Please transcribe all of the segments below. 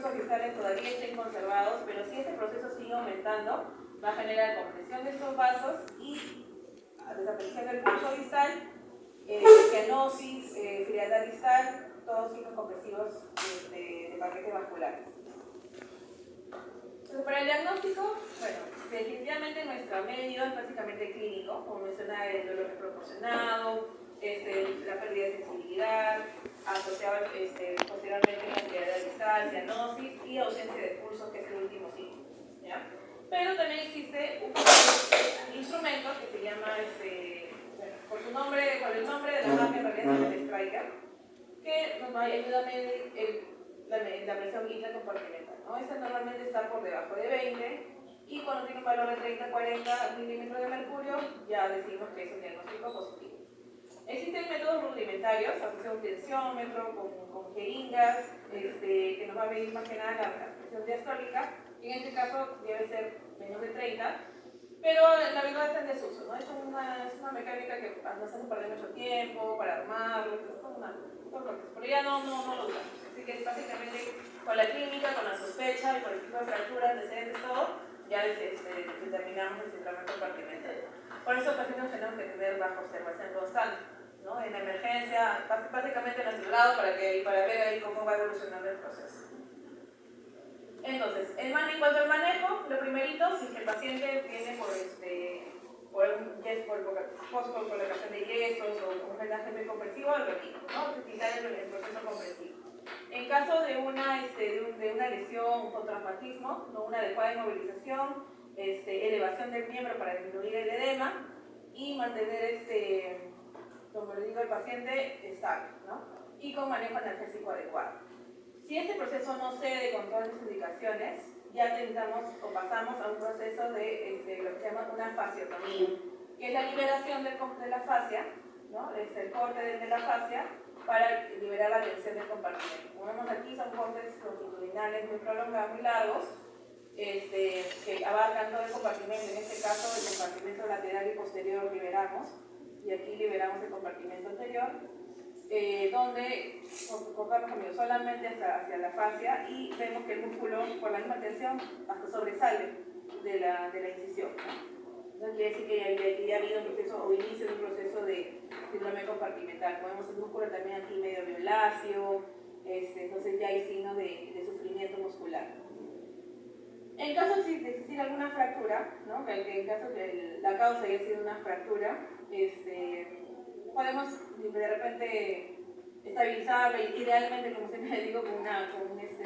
pulsos distales todavía estén conservados, pero si este proceso sigue aumentando, va a generar compresión de estos vasos y desaparición del pulso distal, cianosis, frialdad distal, todos signos compresivos de paquete vascular. Entonces, para el diagnóstico, bueno, definitivamente nuestro medio es básicamente clínico, como menciona el dolor desproporcionado, la pérdida de sensibilidad, asociado posteriormente a la frialdad distal, cianosis y ausencia de pulso, que es el último signo, ¿ya? Pero también existe un instrumento que se llama, por el nombre de la marca en realidad es el Striker, que nos ayuda a medir la presión intracompartimental, ¿no? Esta normalmente está por debajo de 20 y cuando tiene un valor de 30-40 milímetros de mercurio ya decimos que es un diagnóstico positivo. Existen métodos rudimentarios, asociados a un tensiómetro, con jeringas, que nos va a medir más que nada la presión diastólica, y en este caso debe ser menos de 30, pero la verdad está en desuso, ¿no? Es una mecánica que nos hace perder mucho tiempo para armarlo, es como pero ya no lo usamos. Así que básicamente con la clínica, con la sospecha y con el tipo de fracturas, antecedentes, todo, ya determinamos el centramiento compartimental. Por eso pacientes tenemos que tener bajo observación constante, ¿no? En emergencia, básicamente en nuestro lado para ver ahí cómo va evolucionando el proceso. Entonces, en cuanto al manejo, lo primerito, si el paciente viene por colocación de yesos o un drenaje precompresivo, lo mismo, ¿no? Utilizar el proceso compresivo. En caso de una lesión o traumatismo, ¿no? Una adecuada inmovilización, elevación del miembro para disminuir el edema y mantener, como le digo al paciente, estable, ¿no? Y con manejo analgésico adecuado. Si este proceso no cede con todas las indicaciones, ya pasamos a un proceso de lo que se llama una fasciotomía, que es la liberación de la fascia, ¿no? El corte de la fascia para liberar la tensión del compartimento. Como vemos aquí, son cortes longitudinales muy prolongados, muy largos, que abarcan todo el compartimento. En este caso, el compartimento lateral y posterior liberamos, y aquí liberamos el compartimento anterior, donde cortamos solamente hacia la fascia y vemos que el músculo, por la misma tensión, hasta sobresale de la incisión, ¿no? Entonces quiere decir que ya ha habido un proceso o inicio de un proceso de síndrome compartimental. Como vemos el músculo también aquí medio violáceo, entonces ya hay signos de sufrimiento muscular. En caso de existir alguna fractura, ¿no? Que en caso de la causa haya sido una fractura, podemos de repente estabilizarla, idealmente, como siempre digo, con un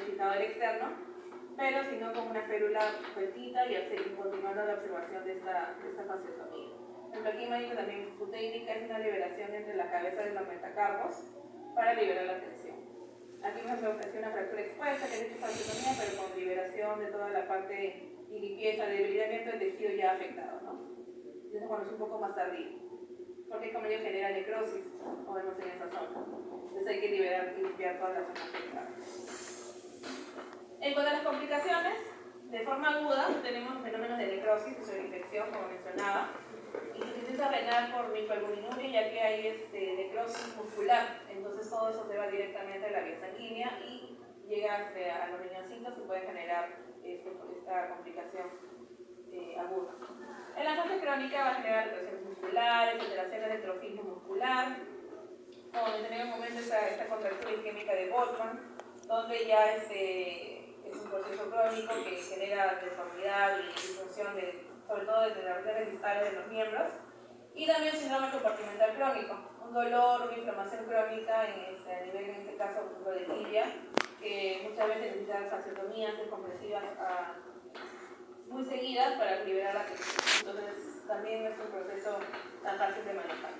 fijador externo, pero si no con una férula sueltita y continuando la observación de esta fasciotomía. Aquí médico también su técnica es una liberación entre la cabeza de los metacarpos para liberar la tensión. Aquí me ofreció una fractura expuesta, que es hecho fasciotomía, pero con liberación de toda la parte y limpieza, debilitamiento del tejido ya afectado, ¿no? Eso cuando es un poco más tardío, porque como ello genera necrosis, como vemos en esa zona. Entonces hay que liberar y limpiar todas las zonas afectadas. En cuanto a las complicaciones, de forma aguda tenemos fenómenos de necrosis, de sobreinfección, como mencionaba, insuficiencia renal por microalbuminuria, ya que hay necrosis muscular, entonces todo eso se va directamente a la vía sanguínea y llega a los riñoncitos y puede generar esta complicación aguda. En la fase crónica va a generar alteraciones musculares, alteraciones de trofismo muscular, como mencioné en un momento esta contractura isquémica de Boltzmann, donde ya es un proceso crónico que genera deformidad y disfunción sobre todo desde las arterias distales de los miembros, y también síndrome compartimental crónico, un dolor, una inflamación crónica a nivel, en este caso, por ejemplo, de tibia, que muchas veces necesitan fasciotomías descompresivas muy seguidas para liberar la tensión. Entonces, también es un proceso tan fácil de manejar.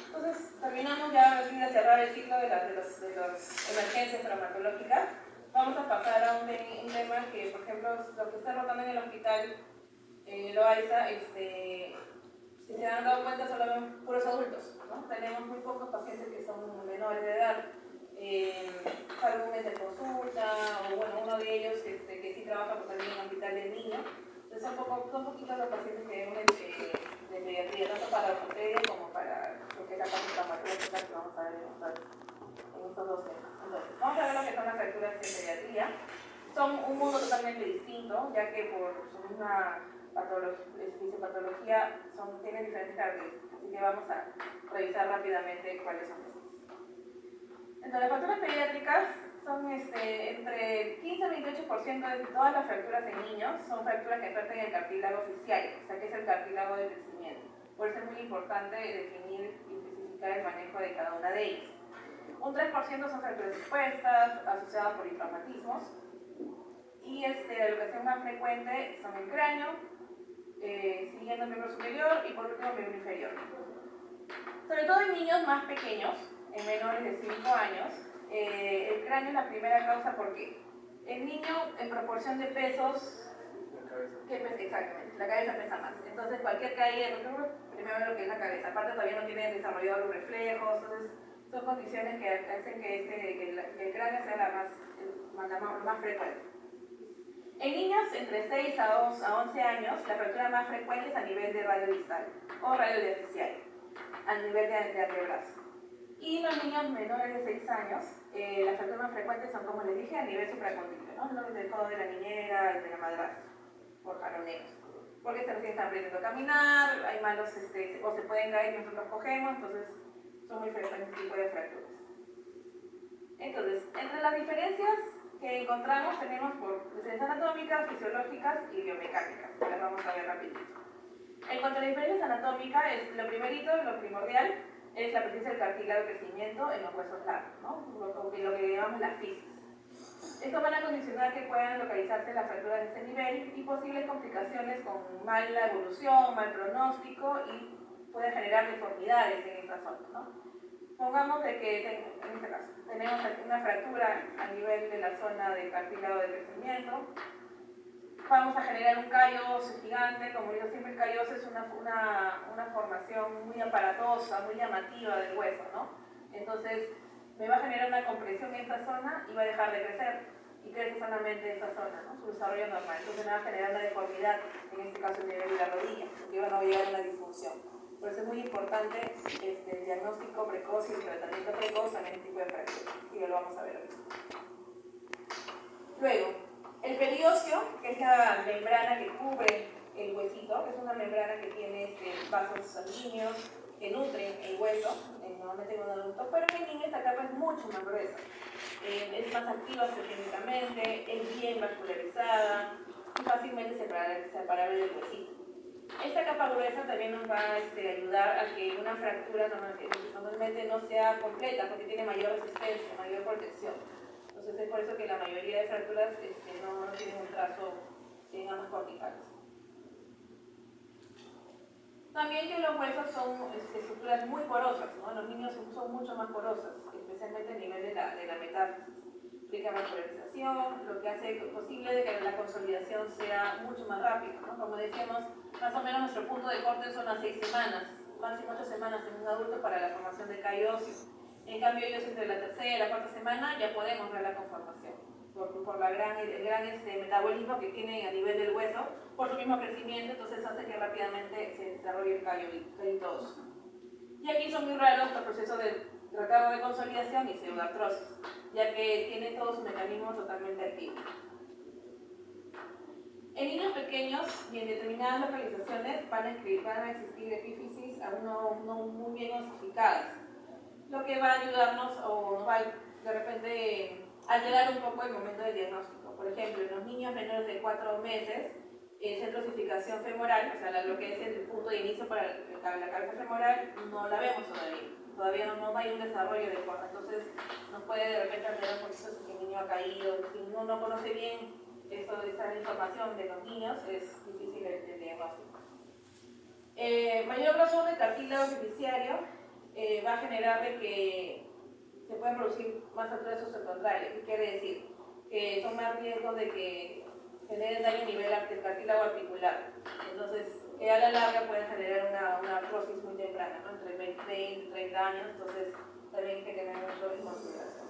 Entonces, terminamos ya de cerrar el ciclo de las emergencias traumatológicas. Vamos a pasar a un tema que, por ejemplo, lo que está rotando en el hospital Loaiza, si se han dado cuenta, solo vemos puros adultos, ¿no? Tenemos muy pocos pacientes que son menores de edad, salvo un de consulta, o bueno, uno de ellos que sí trabaja también en el hospital de niños. Entonces son poquitos los pacientes que vemos de pediatría, tanto para ortopedia como para lo que es la parte traumatológica que vamos a ver en estos dos temas. Entonces, vamos a ver lo que son las fracturas en pediatría. Son un mundo totalmente distinto, ya que por su misma fisiopatología tienen diferentes características, así que vamos a revisar rápidamente cuáles son estas. Entonces, las fracturas pediátricas son entre el 15 y 28% de todas las fracturas en niños son fracturas que afectan el cartílago facial, o sea que es el cartílago de crecimiento. Por eso es muy importante definir y especificar el manejo de cada una de ellas. Un 3% son fracturas expuestas, asociadas por inflamatismos, y la locación más frecuente son el cráneo, siguiendo el miembro superior y por último el miembro inferior. Sobre todo en niños más pequeños, en menores de 5 años, el cráneo es la primera causa porque el niño en proporción de pesos, exactamente, la cabeza pesa más. Entonces cualquier caída, primero lo que es la cabeza, aparte todavía no tiene desarrollado los reflejos, entonces son condiciones que hacen que el cráneo sea lo más frecuente. En niños entre 6 a 11 años, la fractura más frecuente es a nivel de radio distal o radio diaficial, a nivel de antebrazo. Y los niños menores de 6 años, las fracturas más frecuentes son, como les dije, a nivel supracondilo, ¿no? Los del codo de la niñera, el de la madrastra, por jaloneos. Porque se recién están aprendiendo a caminar, hay malos, o se pueden caer y nosotros los cogemos, entonces son muy frecuentes este tipo de fracturas. Entonces, entre las diferencias que encontramos tenemos por diferencias anatómicas, fisiológicas y biomecánicas, que las vamos a ver rapidito. En cuanto a las diferencias anatómicas, lo primerito, lo primordial, es la presencia del cartílago de crecimiento en los huesos largos, ¿no? Lo que llamamos las fisis. Esto van a condicionar que puedan localizarse las fracturas de este nivel y posibles complicaciones con mala evolución, mal pronóstico y puede generar deformidades en esta zona, ¿no? Pongamos de que, en este caso, tenemos una fractura a nivel de la zona del cartílago de crecimiento. Vamos a generar un calloso gigante, como digo siempre, el calloso es una formación muy aparatosa, muy llamativa del hueso, ¿no? Entonces, me va a generar una compresión en esta zona y va a dejar de crecer, y crece solamente esta zona, ¿no? Su desarrollo normal. Entonces me va a generar una deformidad, en este caso el nivel de la rodilla, porque van a llegar a una disfunción. Por eso es muy importante el diagnóstico precoz y el tratamiento precoz en este tipo de fracturas, y lo vamos a ver hoy. Luego, el periósteo, que es la membrana que cubre el huesito, que es una membrana que tiene vasos sanguíneos que nutren el hueso, normalmente en un adulto, pero en el niño esta capa es mucho más gruesa, es más activa osteogénicamente, es bien vascularizada y fácilmente separable del huesito. Esta capa gruesa también nos va a ayudar a que una fractura normalmente no sea completa, porque tiene mayor resistencia, mayor protección. Entonces es por eso que la mayoría de fracturas no tienen un trazo en ambas corticales. También que los huesos son estructuras muy porosas, ¿no? Los niños son mucho más porosas, especialmente a nivel de la metástasis. Implica vascularización, lo que hace posible de que la consolidación sea mucho más rápida, ¿no? Como decíamos, más o menos nuestro punto de corte son las 6 semanas, máximo 8 semanas en un adulto para la formación de callo óseo. En cambio, ellos entre la tercera y la cuarta semana ya podemos ver la conformación, por el gran metabolismo que tienen a nivel del hueso, por su mismo crecimiento, entonces hace que rápidamente se desarrolle el callo óseo. Y aquí son muy raros los procesos de retardo de consolidación y pseudoartrosis, ya que tienen todos sus mecanismos totalmente activos. En niños pequeños y en determinadas localizaciones van a existir epífisis aún no muy bien osificadas, lo que va a ayudarnos o nos va de repente alterar un poco el momento del diagnóstico. Por ejemplo, en los niños menores de 4 meses, el centro de osificación femoral, o sea, lo que es el punto de inicio para la cabeza femoral, no la vemos todavía. Todavía no hay un desarrollo de forma, entonces nos puede de repente alterar un poquito si el niño ha caído. Si uno no conoce bien esa información de los niños, es difícil el diagnóstico. Mayor grosor del cartílago epifisiario va a generar de que se pueden producir más fracturas osteocondrales. ¿Qué quiere decir? Que son más riesgos de que generen daño a nivel del cartílago articular. Entonces, que a la larga pueden generar una artrosis muy temprana, ¿no? Entre 20 y 30 años, entonces también hay que tener mucho en consideración.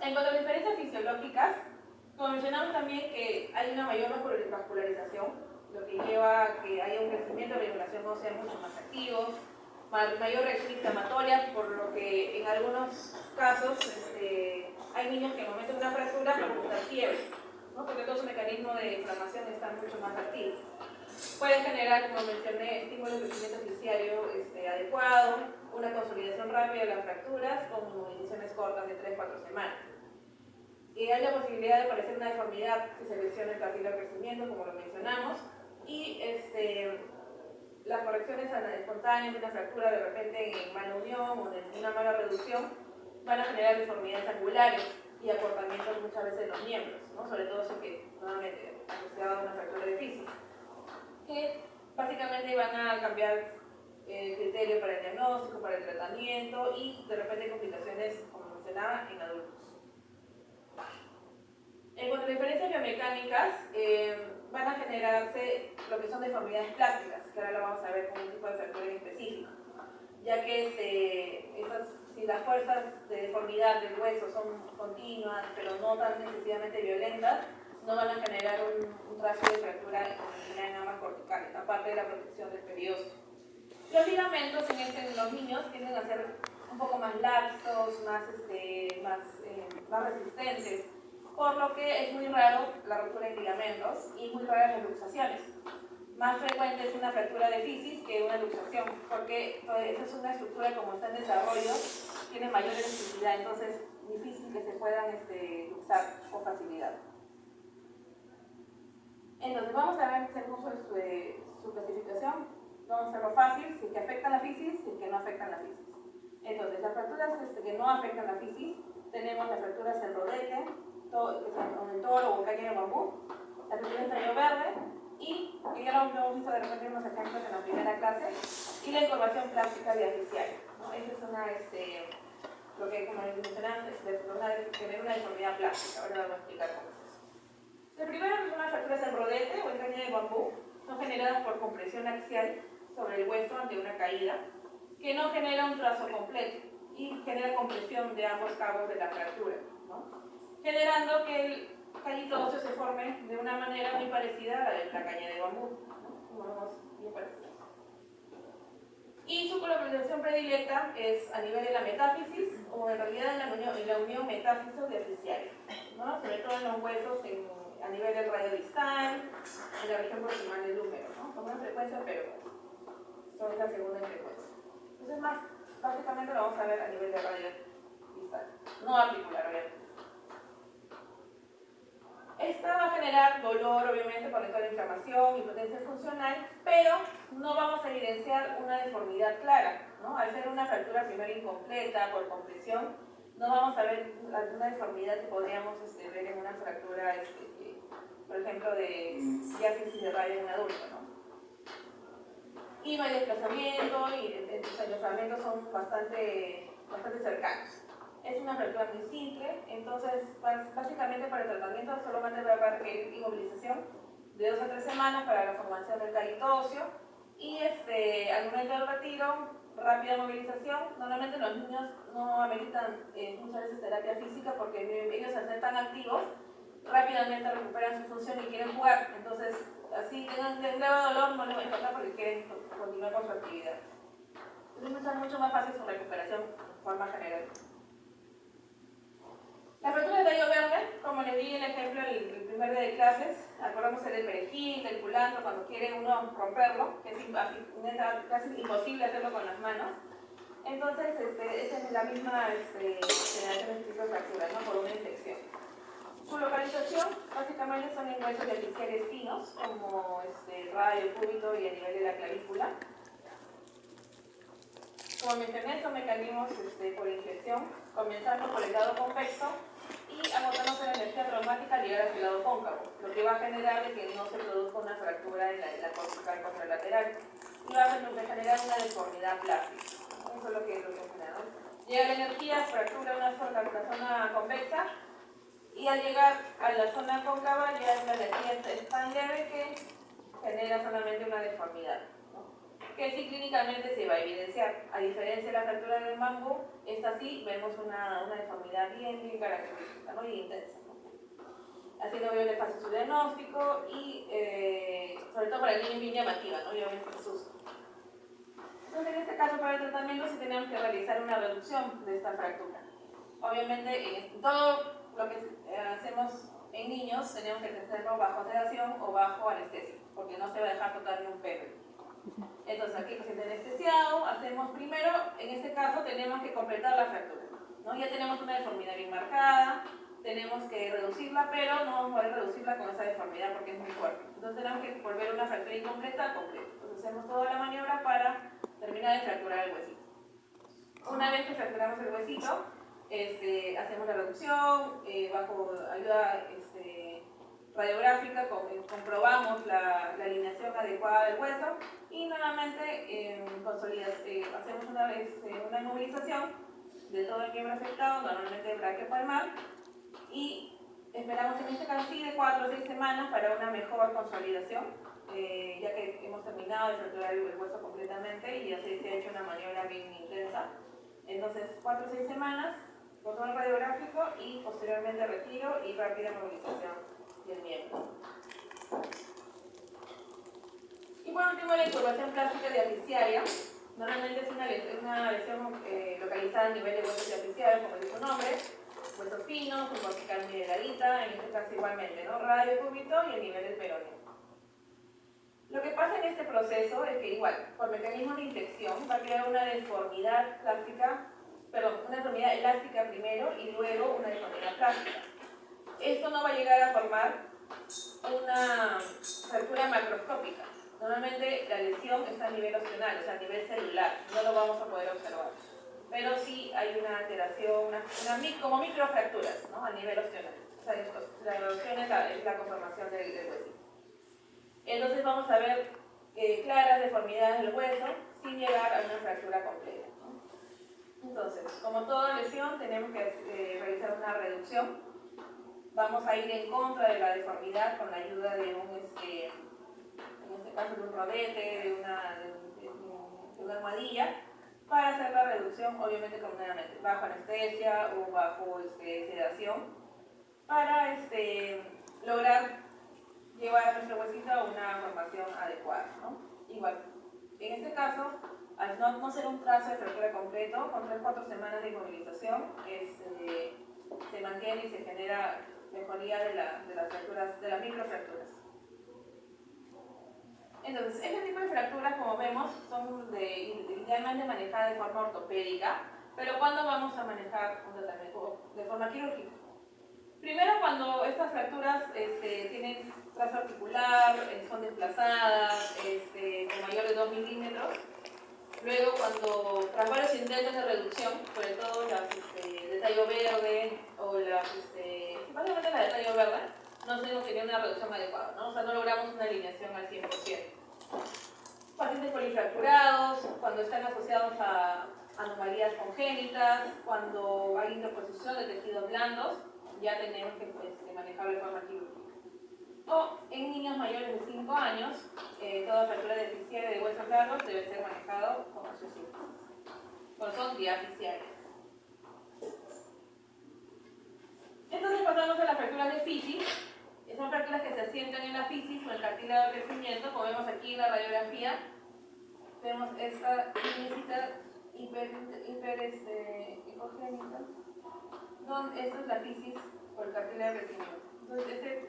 En cuanto a diferencias fisiológicas, como mencionamos también que hay una mayor vascularización, lo que lleva a que haya un crecimiento de la irrigación ósea mucho más activo, mayor reacción inflamatoria, por lo que en algunos casos hay niños que al momento fiebre, ¿no? Porque todo su mecanismo de inflamación está mucho más activo. Puede generar, como mencioné, estímulo de crecimiento terciario adecuado, una consolidación rápida de las fracturas con movilizaciones cortas de 3-4 semanas. Y hay la posibilidad de aparecer una deformidad si se lesiona el cartílago de crecimiento, como lo mencionamos, y las correcciones espontáneas de una fractura de repente en mala unión o en una mala reducción van a generar deformidades angulares y acortamientos muchas veces de los miembros, ¿no? Sobre todo eso que nuevamente asociado a una fractura de física, que básicamente van a cambiar el criterio para el diagnóstico, para el tratamiento y de repente complicaciones, como mencionaba, en adultos. En cuanto a diferencias biomecánicas, van a generarse lo que son deformidades plásticas, que ahora lo vamos a ver con un tipo de fractura en específico, ya que si las fuerzas de deformidad del hueso son continuas, pero no tan excesivamente violentas, no van a generar un trazo de fractura en ambas corticales, aparte de la protección del periósteo. Los ligamentos en los niños tienden a ser un poco más laxos, más resistentes, por lo que es muy raro la ruptura de ligamentos y muy raras las luxaciones. Más frecuente es una fractura de fisis que una luxación, porque esa es una estructura como está en desarrollo, tiene mayor elasticidad, entonces difícil que se puedan luxar con facilidad. Entonces vamos a ver según su clasificación, vamos a hacerlo fácil, si es que afectan la fisis, si es que no afectan la fisis. Entonces las fracturas que no afectan la fisis, tenemos las fracturas en rodete, en el toro o caña de bambú, la fractura en tallo verde y, que ya lo hemos visto de repente en unos ejemplos en la primera clase, y la encorvación plástica diaficial, ¿no? Esa es lo que como mencionaba, tener una deformidad plástica. Ahora vamos a explicar cómo es eso. El primero es una fracturas en rodete o en caña de bambú, son generadas por compresión axial sobre el hueso ante una caída, que no genera un trazo completo y genera compresión de ambos cabos de la fractura, ¿no? Generando que el callito óseo se forme de una manera muy parecida a la de la caña de bambú, ¿no? Como vemos, bien parecida. Y su colaboración predilecta es a nivel de la metáfisis o en realidad en la unión metáfiso-diaficial, ¿no? Sobre todo en los huesos a nivel del radio distal, en la región proximal del húmero, ¿no? Con una frecuencia, pero son la segunda en frecuencia. Entonces, básicamente lo vamos a ver a nivel de radio distal, no articular, obviamente. Esta va a generar dolor, obviamente, por toda la inflamación y potencia funcional, pero no vamos a evidenciar una deformidad clara, ¿no? Al ser una fractura primero incompleta por compresión, no vamos a ver alguna deformidad que podríamos ver en una fractura, por ejemplo, de diáfisis de radio en un adulto, ¿no? Y no hay desplazamiento y los fragmentos son bastante cercanos. Es una fractura muy simple, entonces básicamente para el tratamiento solamente va a requerir inmovilización de 2 a 3 semanas para la formación del callito óseo y al momento del retiro, rápida movilización. Normalmente los niños no ameritan muchas veces terapia física porque ellos al ser tan activos rápidamente recuperan su función y quieren jugar, entonces así tengan un leve dolor no les va a importar porque quieren continuar con su actividad. Entonces es mucho más fácil su recuperación de forma general. La fractura de tallo verde, como les di el ejemplo el primer día de clases, acordamos el perejil, el culantro, cuando quiere uno romperlo, que es casi imposible hacerlo con las manos. Entonces, esa es la misma generación de tipo de fractura, ¿no? Por una infección. Su localización básicamente son en huesos diaficiales finos, como el radio, cúbito y a nivel de la clavícula. Como mencioné, son mecanismos por infección, comenzando por el lado convexo y agotándose la energía traumática al llegar hacia el lado cóncavo, lo que va a generar de que no se produzca una fractura en la cortical contralateral y va a generar una deformidad plástica. Eso es lo que genera, ¿no? Llega la energía, fractura la zona convexa y al llegar a la zona cóncava ya la energía es tan leve que genera solamente una deformidad, que sí clínicamente se va a evidenciar. A diferencia de la fractura del bambú, esta sí vemos una deformidad bien característica, ¿no? Y intensa, ¿no? Así no veo el fácil su diagnóstico y sobre todo para el niño bien llamativa, ¿no? Y obviamente el susto. Entonces en este caso para el tratamiento sí tenemos que realizar una reducción de esta fractura. Obviamente, en todo lo que hacemos en niños tenemos que hacerlo bajo sedación o bajo anestesia, porque no se va a dejar tocar ni un pelo. Entonces, aquí el paciente anestesiado, hacemos primero, en este caso, tenemos que completar la fractura, ¿no? Ya tenemos una deformidad bien marcada, tenemos que reducirla, pero no vamos a poder reducirla con esa deformidad porque es muy fuerte. Entonces, tenemos que volver una fractura incompleta a completa. Entonces, hacemos toda la maniobra para terminar de fracturar el huesito. Una vez que fracturamos el huesito, hacemos la reducción, bajo ayuda radiográfica, comprobamos la alineación adecuada del hueso y nuevamente hacemos una inmovilización de todo el miembro afectado, normalmente braquiopalmar, y esperamos en este caso sí de 4 o 6 semanas para una mejor consolidación, ya que hemos terminado de fracturar el hueso completamente y ya se ha hecho una maniobra bien intensa. Entonces, 4 o 6 semanas, control radiográfico y posteriormente retiro y rápida movilización del miembro. Y por último, la intubación plástica diafisiaria. Normalmente es una lesión localizada a nivel de huesos diafisiarios, como dice su nombre, huesos finos, subcortical muy delgadita, en este caso igualmente, ¿no? Radio cúbito y el nivel del peroneo. Lo que pasa en este proceso es que igual, por mecanismos de infección, va a crear una deformidad plástica, una deformidad elástica primero y luego una deformidad plástica. Esto no va a llegar a formar una fractura macroscópica. Normalmente la lesión está a nivel opcional, o sea, a nivel celular, no lo vamos a poder observar. Pero sí hay una alteración, como microfracturas, ¿no? A nivel opcional. O sea, la erosión es la conformación del huesito. Entonces vamos a ver claras deformidades del hueso sin llegar a una fractura completa, ¿no? Entonces, como toda lesión, tenemos que realizar una reducción. Vamos a ir en contra de la deformidad con la ayuda de en este caso de un rodete, de una almohadilla, para hacer la reducción, obviamente nuevamente bajo anestesia o bajo sedación, para lograr llevar a nuestro huesito a una formación adecuada, ¿no? Igual, en este caso, al no ser un trazo de fractura completo, con 3-4 semanas de inmovilización, se mantiene y se genera mejoría de las fracturas, de las microfracturas. Entonces, este tipo de fracturas, como vemos, son idealmente manejadas de forma ortopédica, pero ¿cuándo vamos a manejar un tratamiento de forma quirúrgica? Primero, cuando estas fracturas tienen trazo articular, son desplazadas, con mayor de 2 milímetros. Luego, tras varios intentos de reducción, sobre todo las de tallo verde o básicamente las de tallo verde, no tenemos que tener una reducción adecuada, ¿no? O sea, no logramos una alineación al 100%. Pacientes polifracturados, cuando están asociados a anomalías congénitas, cuando hay interposición de tejidos blandos, ya tenemos que manejarlo de forma quirúrgica. O en niños mayores de 5 años, toda fractura deficiaria de huesos largos debe ser manejado con asociaciones. Son diafisiarias. Entonces pasamos a las fracturas de fisis. Son fracturas que se asientan en la fisis o el cartílago de crecimiento, como vemos aquí en la radiografía. Vemos esta finisita hipogénica. Esta es la fisis o el cartílago de crecimiento. Entonces,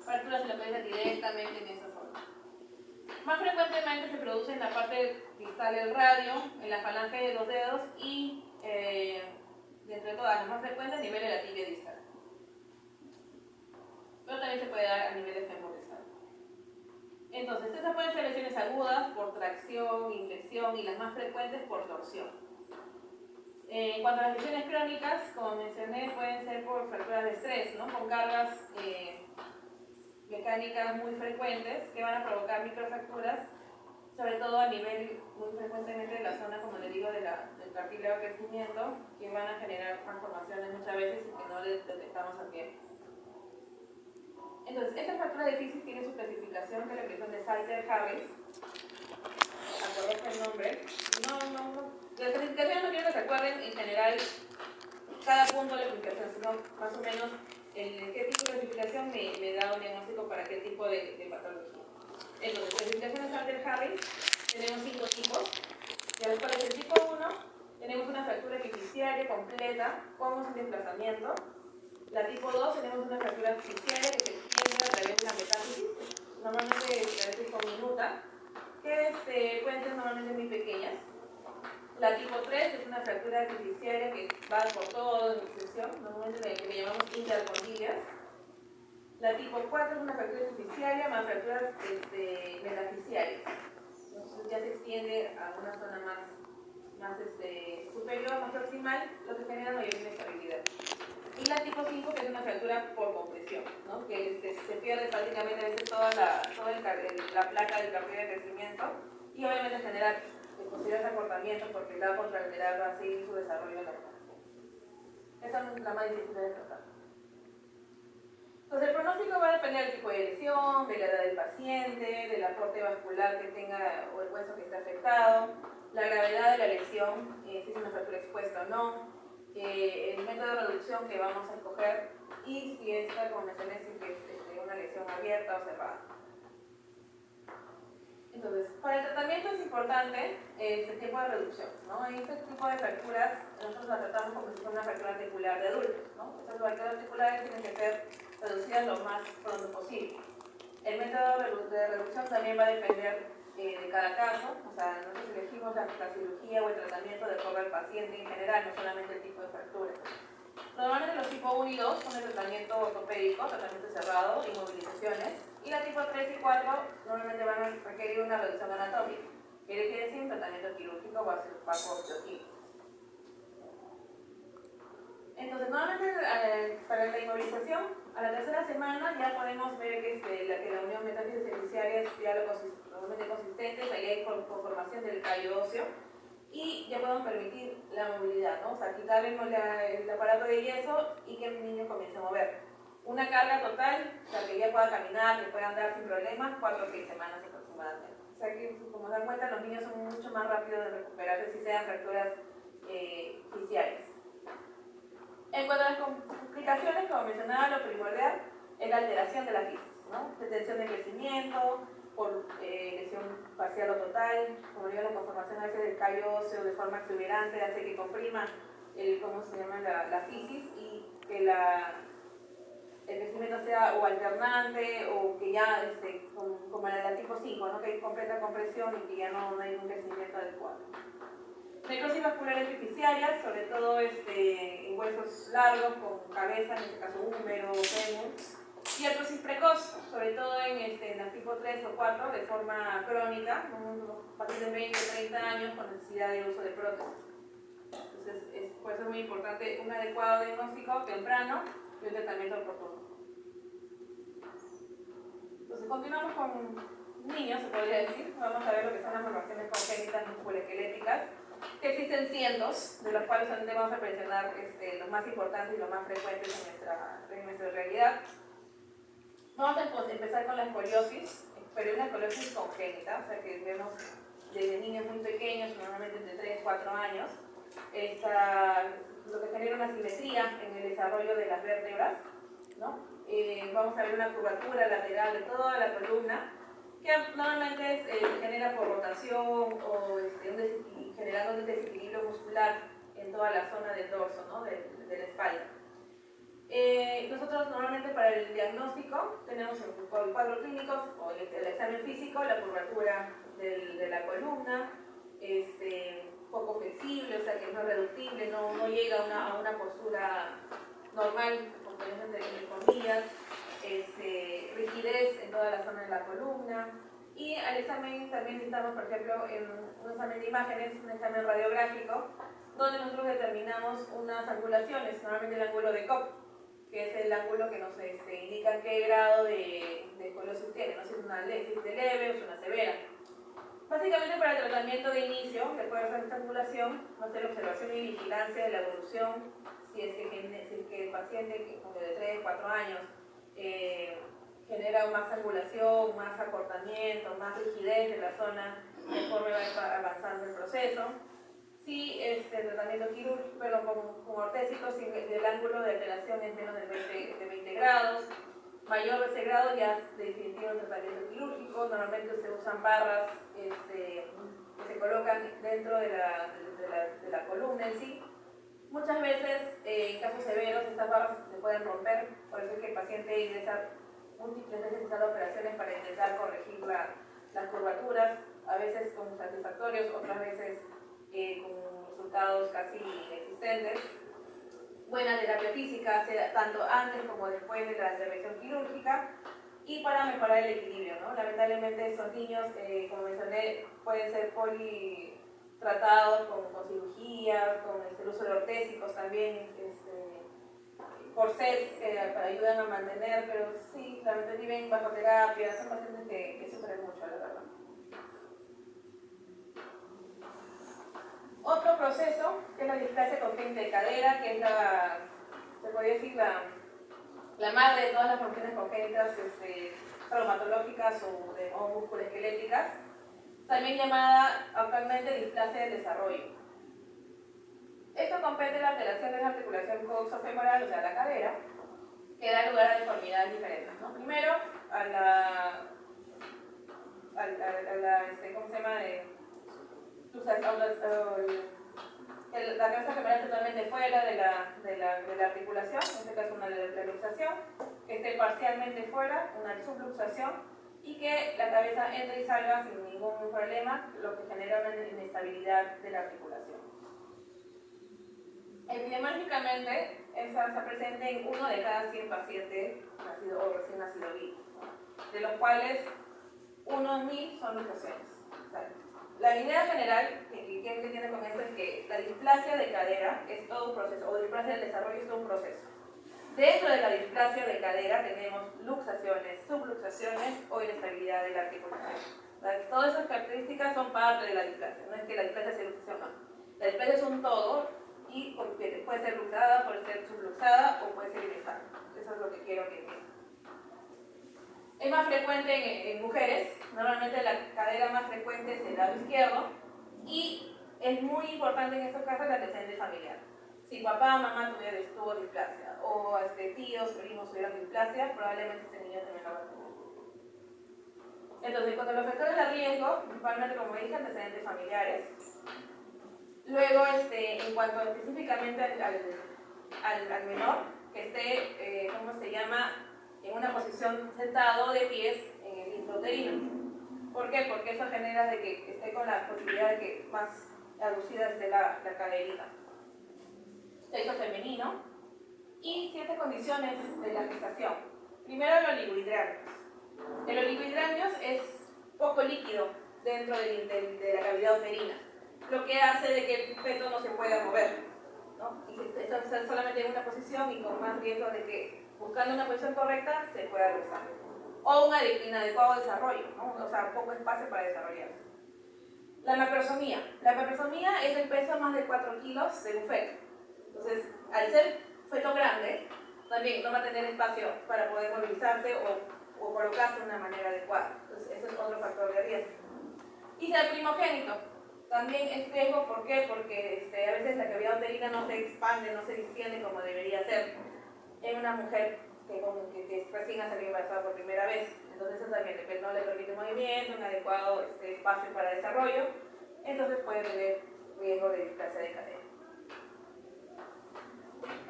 fractura se localiza directamente en esa zona. Más frecuentemente se produce en la parte distal del radio, en la falange de los dedos y, de entre todas las más frecuentes, a nivel de la tibia distal. Pero también se puede dar a nivel de fémur distal. Entonces, estas pueden ser lesiones agudas por tracción, infección y las más frecuentes por torsión. En cuanto a las lesiones crónicas, como mencioné, pueden ser por fracturas de estrés, ¿no? Con cargas mecánicas muy frecuentes que van a provocar microfracturas, sobre todo a nivel muy frecuentemente de la zona, como le digo, del cartílago de crecimiento, que van a generar malformaciones muchas veces y que no les detectamos a tiempo. Entonces, esta fractura de fisis tiene su clasificación, que es la que son de Salter-Harris. Acuérdense el nombre. De la clasificación no quiero que se acuerden en general cada punto de la clasificación, sino más o menos qué tipo de clasificación me da un diagnóstico para qué tipo de patología. Entonces, clasificación de Salter-Harris, tenemos 5 tipos, de los cuales el tipo 1 tenemos una fractura epifisiaria completa con un desplazamiento. La tipo 2 tenemos una fractura epifisiaria que se extiende a través de una metástasis, normalmente a veces con minuta, que pueden ser normalmente muy pequeñas. La tipo 3 es una fractura epifisiaria que va por toda la extensión, normalmente la que le llamamos intercondilias. La tipo 4 es una fractura epifisiaria más fracturas metafisiarias. Entonces ya se extiende a una zona más superior, más proximal, lo que genera mayor inestabilidad. Y la tipo 5, que es una fractura por compresión, ¿no? Que se pierde prácticamente a veces toda la placa del cartílago de crecimiento y obviamente genera posibles acortamientos porque el lado contralateral va a seguir su desarrollo normal. Esa es la más difícil de tratar. Entonces el pronóstico va a depender del tipo de lesión, de la edad del paciente, del aporte vascular que tenga o el hueso que esté afectado, la gravedad de la lesión, si es una fractura expuesta o no, el método de reducción que vamos a escoger y si esta, como mencioné, si es una lesión abierta o cerrada. Entonces, para el tratamiento es importante el tiempo de reducción, ¿no? En este tipo de fracturas nosotros la tratamos como si fuera una fractura articular de adultos, ¿no? Estas fracturas articulares tienen que ser reducidas lo más pronto posible. El método de reducción también va a depender de cada caso, o sea, nosotros elegimos la cirugía o el tratamiento de acuerdo al paciente en general, no solamente el tipo de fractura. Normalmente los tipo 1 y 2 son el tratamiento ortopédico, tratamiento cerrado, inmovilizaciones, y la tipo 3 y 4 normalmente van a requerir una reducción anatómica, que quiere decir un tratamiento quirúrgico o osteoquímico. Entonces, normalmente para la inmovilización, a la tercera semana ya podemos ver que la unión metástasis epifisiaria es ya normalmente consistente, ahí hay conformación del callo óseo y ya podemos permitir la movilidad, ¿no? O sea, quitarle el aparato de yeso y que el niño comience a mover. Una carga total, o sea, que ya pueda caminar, que pueda andar sin problemas, 4 o 6 semanas aproximadamente. O sea, que como se dan cuenta, los niños son mucho más rápidos de recuperarse si sean fracturas fisiales. En cuanto a las complicaciones, como mencionaba, lo primordial es la alteración de la fisis, ¿no? Detención de crecimiento, por lesión parcial o total, como digo, la conformación a veces del callo óseo de forma exuberante hace que comprima la fisis y que el crecimiento sea o alternante o que ya, como la tipo 5, ¿no? Que hay completa compresión y que ya no hay un crecimiento adecuado. Necrosis vascular epifisiaria, sobre todo en huesos largos, con cabeza, en este caso húmero o fémur. Y artrosis precoz, sobre todo en las tipo 3 o 4, de forma crónica, a partir de 20 o 30 años con necesidad de uso de prótesis. Entonces, por eso es muy importante un adecuado diagnóstico temprano y un tratamiento oportuno. Entonces, continuamos con niños, se podría decir. Vamos a ver lo que son las malformaciones congénitas musculoesqueléticas, que existen cientos, de los cuales solamente vamos a mencionar los más importantes y los más frecuentes en nuestra realidad. Vamos a empezar con la escoliosis, pero una escoliosis congénita, o sea que vemos desde niños muy pequeños, normalmente entre 3 y 4 años, lo que genera una simetría en el desarrollo de las vértebras, ¿no? Vamos a ver una curvatura lateral de toda la columna, que normalmente se genera por rotación o generando un desequilibrio muscular en toda la zona del dorso, ¿no? de la espalda. Nosotros normalmente para el diagnóstico tenemos el cuadro clínico o el examen físico, la curvatura de la columna, poco flexible, o sea que no es reductible, no llega a una postura normal, como entre comillas, rigidez en toda la zona de la columna. Y al examen también necesitamos, por ejemplo, en un examen de imágenes, un examen radiográfico, donde nosotros determinamos unas angulaciones, normalmente el ángulo de Cobb, que es el ángulo que nos indica qué grado de escoliosis tiene, no sé si es una leve o es una severa. Básicamente para el tratamiento de inicio, después de hacer esta angulación, va a ser observación y vigilancia de la evolución, si es que el paciente de 3 4 años genera más angulación, más acortamiento, más rigidez de la zona conforme va avanzando el proceso. Si el tratamiento quirúrgico, con ortésicos, si el ángulo de alteración es menos de 20 grados, mayor de ese grado ya definitivo el tratamiento quirúrgico. Normalmente se usan barras que se colocan dentro de la columna en sí. Muchas veces, en casos severos, estas barras se pueden romper, por eso es que el paciente ingresa múltiples veces a las operaciones para intentar corregir las curvaturas, a veces con satisfactorios, otras veces con resultados casi inexistentes. Buena terapia física, tanto antes como después de la intervención quirúrgica, y para mejorar el equilibrio, ¿no? Lamentablemente estos niños, como mencioné, pueden ser politratados con cirugía, con el uso de ortésicos también, corsets que ayudan a mantener, pero sí, lamentablemente viven bajo terapia, son pacientes que sufren mucho, la verdad. Otro proceso que es la displasia congénita de cadera, que es se podría decir la madre de todas las funciones congénitas traumatológicas o musculoesqueléticas, también llamada actualmente displasia del desarrollo. Esto compete la alteración de la articulación coxofemoral, o sea, la cadera, que da lugar a deformidades diferentes, ¿no? Primero, ¿cómo se llama? La cabeza femoral totalmente fuera de la articulación, en este caso una luxación, que esté parcialmente fuera, una subluxación, y que la cabeza entre y salga sin ningún problema, lo que genera una inestabilidad de la articulación. Epidemiológicamente, esta está presente en 1 de cada 100 pacientes nacido o recién nacido vivos, ¿no? De los cuales 1 en 1000 son luxaciones. O sea, la idea general que tiene con esto es que la displasia de cadera es todo un proceso, o displasia del desarrollo es todo un proceso. Dentro de la displasia de cadera tenemos luxaciones, subluxaciones o inestabilidad de la articulación. Todas esas características son parte de la displasia, no es que la displasia sea luxación, no. La displasia es un todo y puede ser luxada, puede ser subluxada o puede ser inestable. Eso es lo que quiero que entiendan. Es más frecuente en mujeres, normalmente la cadera más frecuente es el lado izquierdo, y es muy importante en estos casos el antecedente familiar. Si papá o mamá tuvo displasia, o tíos, primos tuvieron displasia, probablemente este niño también lo va a tener. Entonces, cuando los factores de riesgo, principalmente como dije, antecedentes familiares. Luego, en cuanto específicamente al menor, que esté, ¿cómo se llama?, en una posición sentado de pies en el intrauterino. ¿Por qué? Porque eso genera de que esté con la posibilidad de que más aducida esté la caderita. Sexo femenino y 7 condiciones de la gestación. Primero, el oligohidramnios. El oligohidramnios es poco líquido dentro de la cavidad uterina, lo que hace de que el feto no se pueda mover, ¿no? Y está solamente en una posición y con más riesgo de que, buscando una posición correcta, se pueda alzar. O un inadecuado desarrollo, ¿no? O sea, poco espacio para desarrollarse. La macrosomía. La macrosomía es el peso más de 4 kilos de un feto. Entonces, al ser feto grande, también no va a tener espacio para poder movilizarse o colocarse de una manera adecuada. Entonces, eso es otro factor de riesgo. Y el primogénito. También es riesgo, ¿por qué? Porque a veces la cavidad uterina no se expande, no se distiende como debería ser en una mujer que recién ha salido embarazada por primera vez. Entonces eso también no le permite movimiento, un adecuado espacio para desarrollo, entonces puede tener riesgo de displasia de cadera.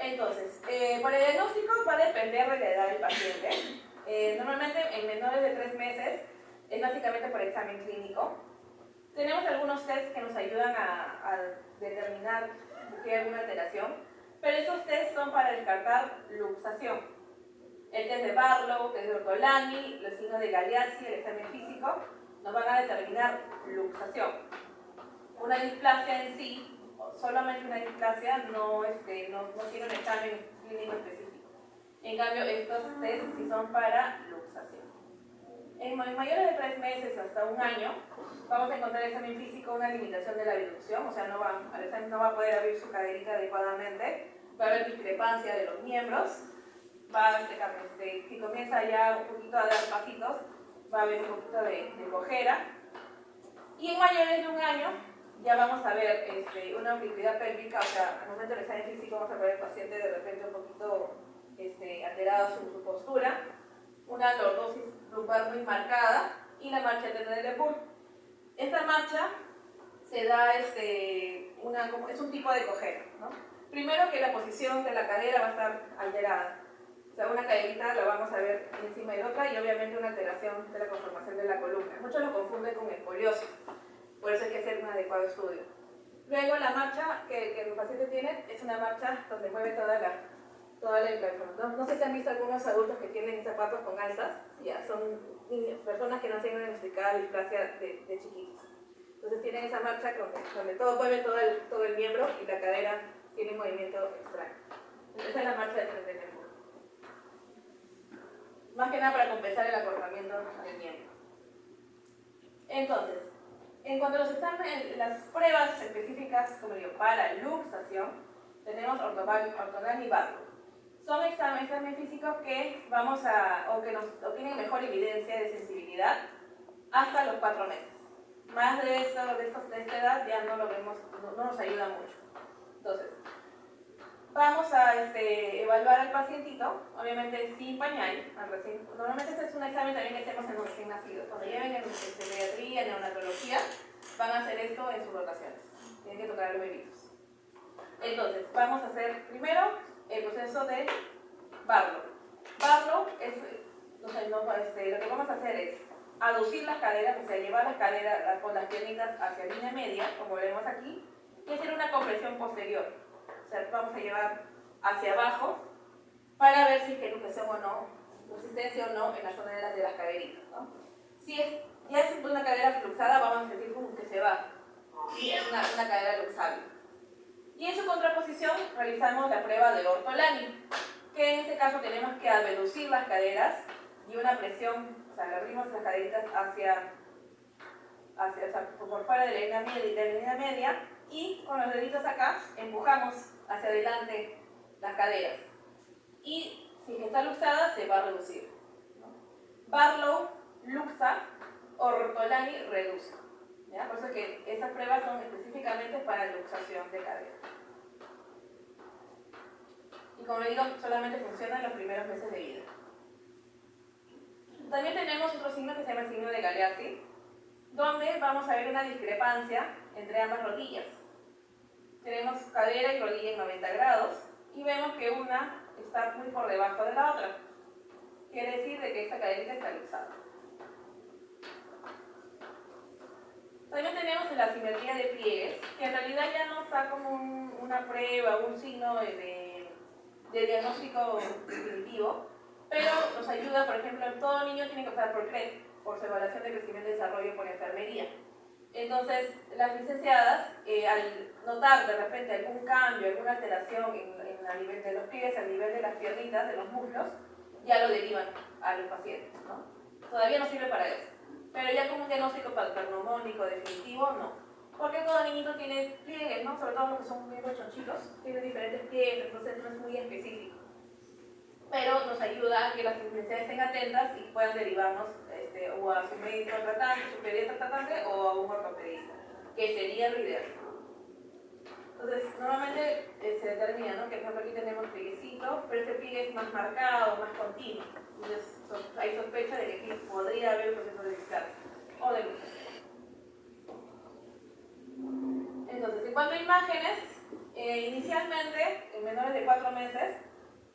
Entonces, para el diagnóstico va a depender de la edad del paciente. Normalmente en menores de 3 meses es básicamente por examen clínico. Tenemos algunos tests que nos ayudan a determinar si hay alguna alteración, pero esos tests son para descartar luxación. El test de Barlow, el test de Ortolani, los signos de Galeazzi, el examen físico, nos van a determinar luxación. Una displasia en sí, solamente una displasia, no tiene un examen clínico específico. En cambio, estos tests sí son para luxación. En mayores de 3 meses hasta 1 año, vamos a encontrar en el examen físico una limitación de la abducción, o sea, Alexander no va a poder abrir su caderita adecuadamente, va a haber discrepancia de los miembros, si comienza ya un poquito a dar pasitos, va a haber un poquito de cojera. Y en mayores de 1 año, ya vamos a ver una oblicuidad pélvica, o sea, al momento del examen físico vamos a ver al paciente de repente un poquito alterado su postura, una lordosis lumbar muy marcada y la marcha de Bull. Esta marcha se da es un tipo de cojera, ¿no? Primero que la posición de la cadera va a estar alterada. O sea, una caderita la vamos a ver encima de la otra y obviamente una alteración de la conformación de la columna. Muchos lo confunden con escoliosis, por eso hay que hacer un adecuado estudio. Luego la marcha que el paciente tiene es una marcha donde mueve toda la información. No sé si han visto algunos adultos que tienen zapatos con alzas, ya son personas que nacen diagnosticadas de displasia de chiquitos. Entonces tienen esa marcha donde todo mueve todo el miembro y la cadera tiene un movimiento extraño. Esa es la marcha de frente del miembro. Más que nada para compensar el acortamiento del miembro. Entonces, en cuanto a los exámenes, las pruebas específicas, como digo, para luxación, tenemos ortogal y Barlow. Son exámenes físicos que tienen mejor evidencia de sensibilidad hasta los 4 meses. Más de esta edad ya no lo vemos, no nos ayuda mucho. Entonces, vamos a evaluar al pacientito, obviamente sin pañal. Normalmente este es un examen también que hacemos en los recién nacidos. Cuando lleven en pediatría, en neonatología, van a hacer esto en sus rotaciones. Tienen que tocar a los bebitos. Entonces, vamos a hacer primero el proceso de Barlow. Barlow lo que vamos a hacer es aducir las caderas, o sea, llevar las caderas con las piernitas hacia línea media, como vemos aquí, y hacer una compresión posterior. O sea, vamos a llevar hacia abajo para ver si hay luxación o no, resistencia o no en la zona de las caderitas, ¿no? Si ya es una cadera fluxada, vamos a sentir como que se va. Y es una cadera luxable. Y en su contraposición realizamos la prueba de Ortolani, que en este caso tenemos que abducir las caderas y una presión, o sea, abrimos las caderitas por fuera de la línea media y con los deditos acá empujamos hacia adelante las caderas. Y si está luxada, se va a reducir, ¿no? Barlow luxa, Ortolani reduce. ¿Ya? Por eso que estas pruebas son específicamente para luxación de cadera. Y como digo, solamente funciona en los primeros meses de vida. También tenemos otro signo que se llama el signo de Galeazzi, donde vamos a ver una discrepancia entre ambas rodillas. Tenemos cadera y rodilla en 90 grados y vemos que una está muy por debajo de la otra. Quiere decir de que esta caderita está luxada. También tenemos la asimetría de pliegues, que en realidad ya no está como una prueba, un signo de diagnóstico definitivo, pero nos ayuda, por ejemplo, todo niño tiene que pasar por CRED, por su evaluación de crecimiento y desarrollo por enfermería. Entonces, las licenciadas, al notar de repente algún cambio, alguna alteración a nivel de los pies, a nivel de las piernitas, de los muslos, ya lo derivan a los pacientes, ¿no? Todavía no sirve para eso, pero ya como un diagnóstico patognomónico definitivo, no. Porque todo niñito tiene pliegues, ¿no? Sobre todo los que son muy chonchitos, tienen diferentes pliegues, entonces no es muy específico. Pero nos ayuda a que las licenciadas estén atentas y puedan derivarnos o a su médico tratante, su pediatra tratante o a un ortopedista, que sería lo ideal. Entonces, normalmente se determina, ¿no? Que por ejemplo aquí tenemos plieguecito, pero este pliegue es más marcado, más continuo. Entonces, hay sospecha de que aquí podría haber un proceso de displasia o de luxación. Entonces, en cuanto a imágenes, inicialmente, en menores de 4 meses,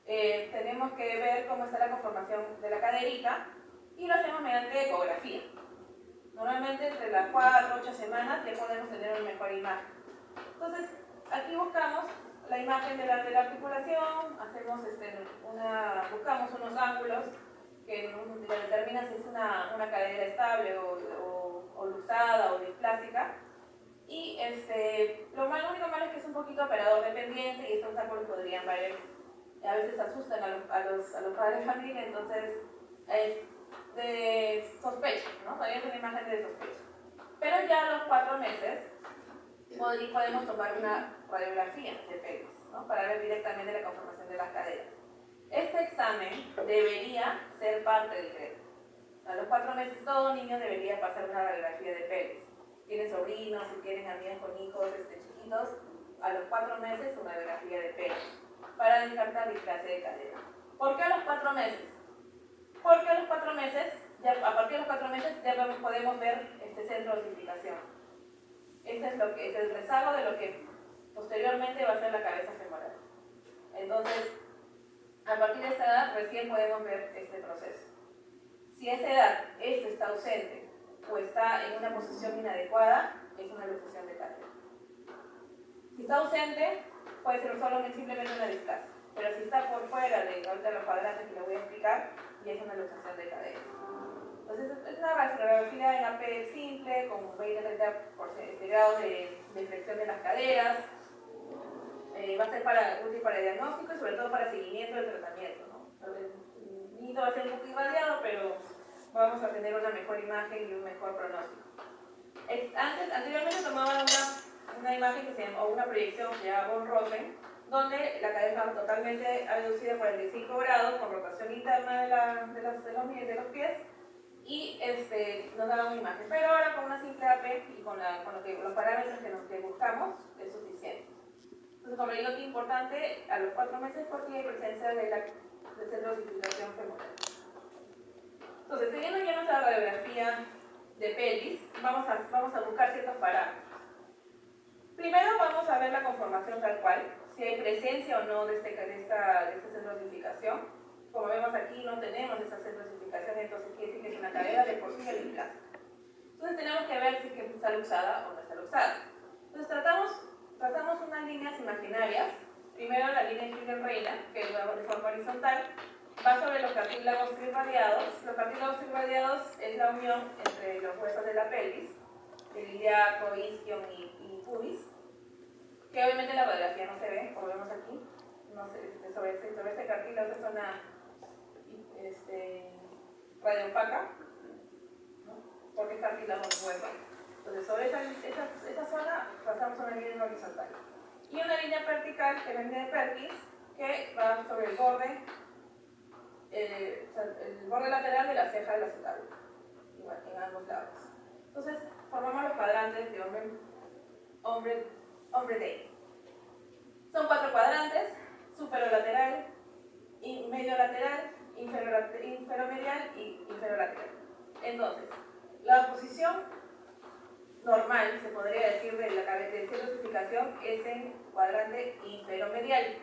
tenemos que ver cómo está la conformación de la caderita y lo hacemos mediante ecografía. Normalmente entre las 4 o 8 semanas ya podemos tener una mejor imagen. Entonces, aquí buscamos la imagen de la articulación, hacemos buscamos unos ángulos que determinan si es una cadera estable o luxada o displásica. Y lo único malo es que es un poquito operador dependiente y estos ángulos podrían variar. A veces asustan a los padres de familia, entonces es de sospecha, ¿no? Todavía es una imagen de sospecha. Pero ya a los 4 meses podemos tomar una radiografía de pelvis, ¿no? Para ver directamente la conformación de las caderas. Este examen debería ser parte del CRED. A los 4 meses todo niño debería pasar una radiografía de pelvis. Tienen sobrinos, si tienen amigas con hijos chiquitos, a los 4 meses una radiografía de pelvis para descartar displasia de cadera. ¿Por qué a los 4 meses? Porque a los 4 meses, a partir de los 4 meses ya podemos ver este centro de osificación. ese es el rezago de lo que posteriormente va a ser la cabeza femoral. Entonces, a partir de esta edad recién podemos ver este proceso. Si a esa edad este está ausente o está en una posición inadecuada, es una luxación de cadera. Si está ausente, puede ser simplemente una displasia, pero si está por fuera de ahorita los cuadrantes que le voy a explicar, ya es una luxación de cadera. Entonces, es una radiografía en AP simple, con 20-30 grados de flexión de las caderas. Va a ser útil para diagnóstico y sobre todo para seguimiento del tratamiento, ¿no? El nido va a ser un poco irradiado, pero vamos a tener una mejor imagen y un mejor pronóstico. Anteriormente tomaban una imagen que se llama, o una proyección que se llama von Rosen, donde la cadera estaba totalmente aducida a 45 grados con rotación interna de los pies y nos daba una imagen. Pero ahora con una simple AP y con los parámetros que buscamos es suficiente. Entonces, como digo, es importante a los 4 meses porque hay presencia de centro de circulación femoral. Entonces, teniendo ya nuestra radiografía de pelvis, vamos a buscar ciertos parámetros. Primero vamos a ver la conformación tal cual, si hay presencia o no de esta centrosificación. Como vemos aquí, no tenemos esa centrosificación, entonces quiere decir que es una cadera de por sí displástica. Entonces tenemos que ver si es que está luxada o no está luxada. Entonces trazamos unas líneas imaginarias. Primero la línea Killian-Reina, que es de forma horizontal, va sobre los cartílagos irradiados. Los cartílagos irradiados es la unión entre los huesos de la pelvis, el ilíaco, isquion y pubis, que obviamente en la radiografía no se ve, como vemos aquí. No sé, sobre este cartílago es una radiopaca, ¿no? Porque es cartílago de hueso. Entonces, sobre esa zona pasamos una línea horizontal. Y una línea vertical, que es la línea de Perkins, que va sobre el borde lateral de la ceja del acetábulo, en ambos lados. Entonces, formamos los cuadrantes de hombre-day. Son 4 cuadrantes: superolateral, medio lateral, inferomedial y inferolateral. Entonces, la posición normal, se podría decir, de la cabeza de centrosificación es en cuadrante inferomedial.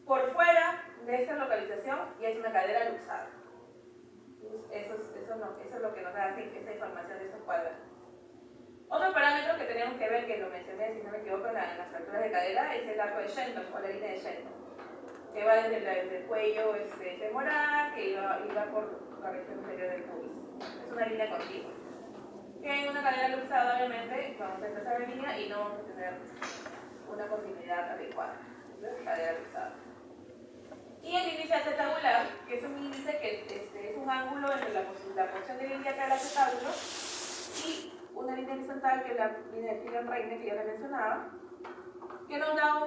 Por fuera de esta localización ya es una cadera luxada. Eso es lo que nos da esta información de estos cuadrantes. Otro parámetro que tenemos que ver, que lo mencioné, si no me equivoco, en las fracturas de cadera, es el arco de Shenton o la línea de Shenton, que va desde el cuello femoral, que iba por la región inferior del pubis. Es una línea continua. Que en una cadera luxada, obviamente, vamos a empezar en línea y no vamos a tener una continuidad adecuada. Entonces, cadera luxada. Y el índice acetabular, que es un índice que es un ángulo entre la porción de ilíaca del acetábulo y una línea horizontal, que es la línea de Killian-Reine, que ya le mencionaba, que nos da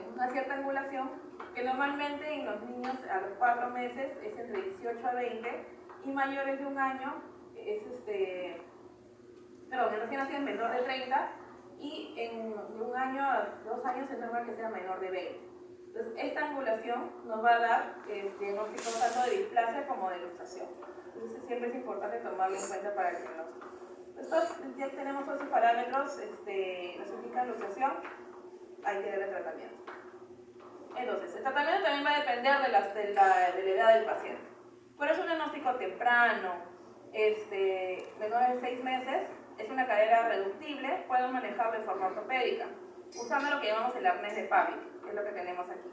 una cierta angulación, que normalmente en los niños a los 4 meses es entre 18 a 20 y mayores de un año es en recién nacido es menor de 30 y de 1 año a 2 años es normal que sea menor de 20. Entonces, esta angulación nos va a dar diagnóstico tanto de displasia como de luxación. Entonces, siempre es importante tomarlo en cuenta para el diagnóstico. Ya tenemos todos esos parámetros, nos indican luxación, hay que dar el tratamiento. Entonces, el tratamiento también va a depender de la edad del paciente. Pero es un diagnóstico temprano, menor de 6 meses, es una cadera reductible, pueden manejarlo de forma ortopédica, usando lo que llamamos el arnés de Pavlik, que es lo que tenemos aquí.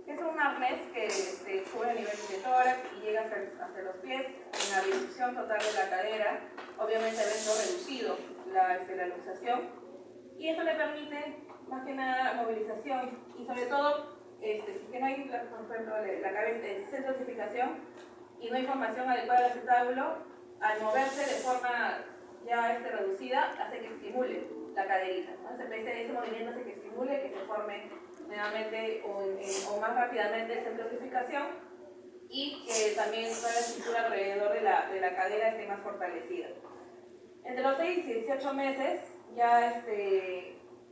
Es un arnés que cubre a nivel de tórax y llega hasta los pies, en la reducción total de la cadera, obviamente habiendo reducido la luxación, y eso le permite más que nada movilización y sobre todo, que no hay, por ejemplo, la cabeza de centrosificación y no hay formación adecuada del acetábulo, al moverse de forma ya reducida, hace que estimule la caderita, ¿no? Ese movimiento hace que estimule, que se forme nuevamente o más rápidamente centrosificación y que también toda la estructura alrededor de la cadera esté más fortalecida. Entre los 6 y 18 meses ya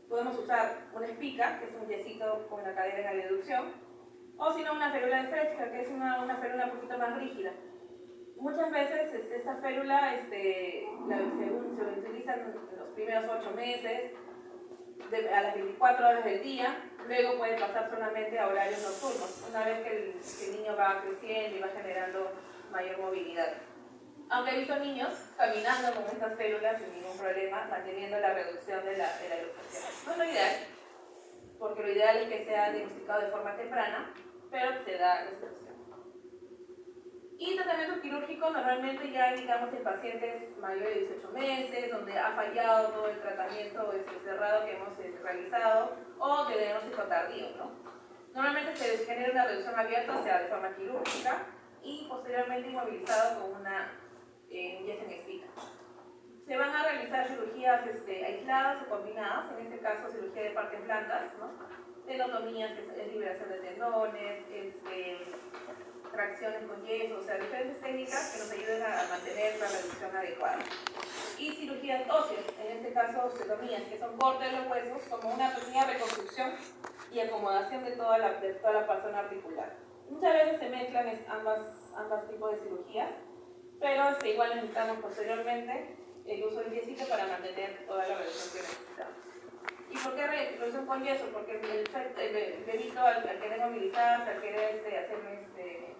podemos usar una espica, que es un yesito con la cadera en la deducción, o si no una férula de Fletcher, que es una férula un poquito más rígida. Muchas veces esta férula se utiliza en los primeros 8 meses, a las 24 horas del día, luego puede pasar solamente a horarios nocturnos, una vez que el niño va creciendo y va generando mayor movilidad. Aunque he visto niños caminando con estas férulas sin ningún problema, manteniendo la reducción de la luxación. No es lo ideal, porque lo ideal es que sea diagnosticado de forma temprana, pero se da la excepción. Y tratamiento quirúrgico normalmente ya indicamos en pacientes mayores de 18 meses, donde ha fallado todo el tratamiento cerrado que hemos realizado, o de diagnóstico tardío, ¿no? Normalmente se genera una reducción abierta, o sea, de forma quirúrgica, y posteriormente inmovilizado con una inyección explícita. Se van a realizar cirugías aisladas o combinadas, en este caso cirugía de partes blandas, ¿no? Tenotomías, que es liberación de tendones, tracciones con yeso, o sea, diferentes técnicas que nos ayuden a mantener la reducción adecuada. Y cirugías óseas, en este caso osteotomías, que son cortes de los huesos, como una pequeña reconstrucción y acomodación de toda la persona articular. Muchas veces se mezclan ambas tipos de cirugías, pero igual necesitamos posteriormente el uso del yesito para mantener toda la reducción que necesitamos. ¿Y por qué reducción con yeso? Porque el bebito al querer movilizarse, al querer hacer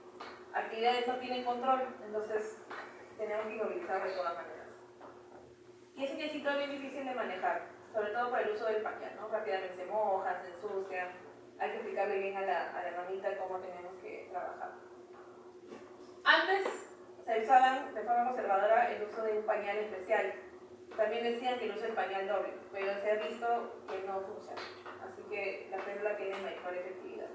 actividades no tiene control, entonces tenemos que inmovilizar de todas maneras. Y ese yesito es bien difícil de manejar, sobre todo por el uso del pañal, ¿no? Rápidamente se moja, se ensucia, hay que explicarle bien a la mamita cómo tenemos que trabajar. Antes se usaban de forma conservadora el uso de un pañal especial. También decían que el uso del pañal doble, pero se ha visto que no funciona. Así que la férula tiene mayor efectividad.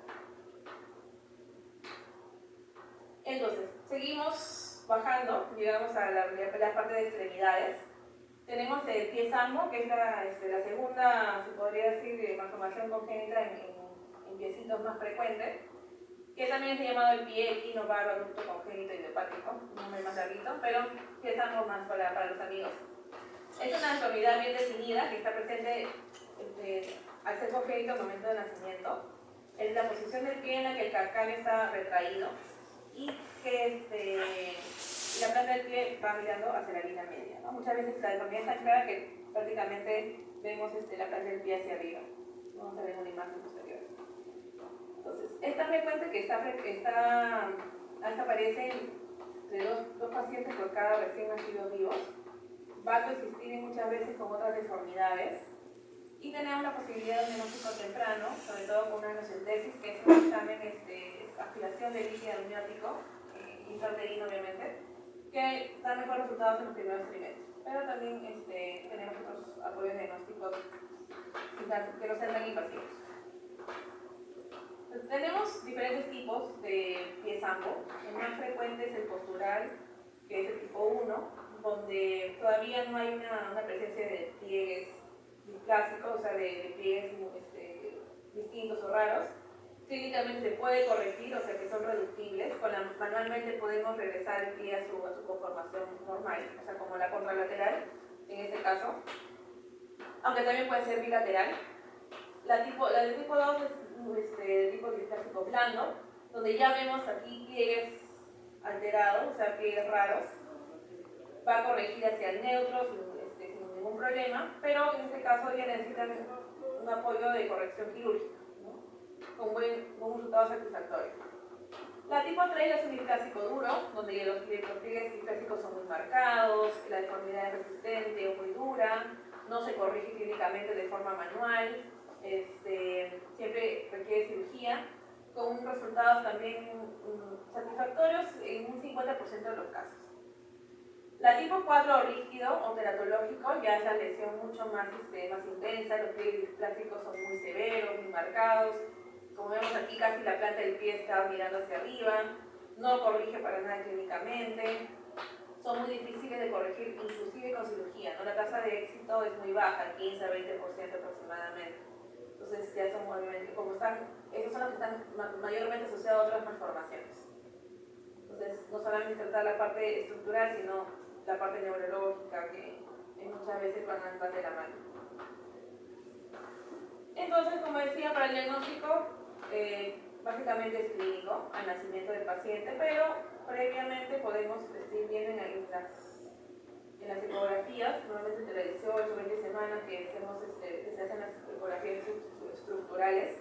Entonces, seguimos bajando, llegamos a la parte de extremidades. Tenemos el pie zambo, que es la segunda, se podría decir, malformación congénita en piecitos más frecuente, que también se ha llamado el pie equino barro adulto congénito idiopático, un nombre más larguito, pero pie zambo más para los amigos. Es una deformidad bien definida que está presente al ser congénito al momento del nacimiento. Es la posición del pie en la que el calcáneo está retraído y que la planta del pie va mirando hacia la línea media, ¿no? Muchas veces la deformidad es tan clara que prácticamente vemos la planta del pie hacia arriba. Vamos a ver una imagen posterior. Entonces, es tan frecuente que hasta aparece de dos pacientes por cada recién nacidos vivos. Va a coexistir muchas veces con otras deformidades y tenemos la posibilidad de un diagnóstico temprano, sobre todo con una enocentesis, que es un examen aspiración de líquido amniótico, intrauterino obviamente, que da mejores resultados en los primeros trimestres. Pero también tenemos otros apoyos diagnósticos que no sean tan invasivos. Entonces, tenemos diferentes tipos de pie zambo. El más frecuente es el postural, que es el tipo 1, donde todavía no hay una presencia de pliegues displásicos, o sea, de pliegues distintos o raros. Clínicamente se puede corregir, o sea que son reductibles. Manualmente podemos regresar el pie a su conformación normal, o sea, como la contralateral, en este caso. Aunque también puede ser bilateral. La de tipo 2 es de tipo displásico blando, donde ya vemos aquí pliegues alterados, o sea, pliegues raros. Va a corregir hacia el neutro sin ningún problema, pero en este caso ya necesitan un apoyo de corrección quirúrgica, ¿no? con un resultado satisfactorio. La tipo 3 es un disclásico duro, donde los pliegues disclásicos son muy marcados, la deformidad es resistente o muy dura, no se corrige clínicamente de forma manual, siempre requiere cirugía, con resultados también satisfactorios en un 50% de los casos. La tipo 4 rígido o teratológico ya es la lesión mucho más intensa, los pliegues displásicos son muy severos, muy marcados. Como vemos aquí, casi la planta del pie está mirando hacia arriba, no corrige para nada clínicamente, son muy difíciles de corregir, inclusive con cirugía, ¿no? La tasa de éxito es muy baja, 15 a 20% aproximadamente. Entonces, ya son obviamente, esos son los que están mayormente asociados a otras malformaciones. Entonces, no solamente tratar la parte estructural, sino la parte neurológica, que muchas veces van de la mano. Entonces, como decía, para el diagnóstico básicamente es clínico al nacimiento del paciente, pero previamente podemos ir viendo en las ecografías, normalmente entre las 18 o 20 semanas que se hacen las ecografías estructurales.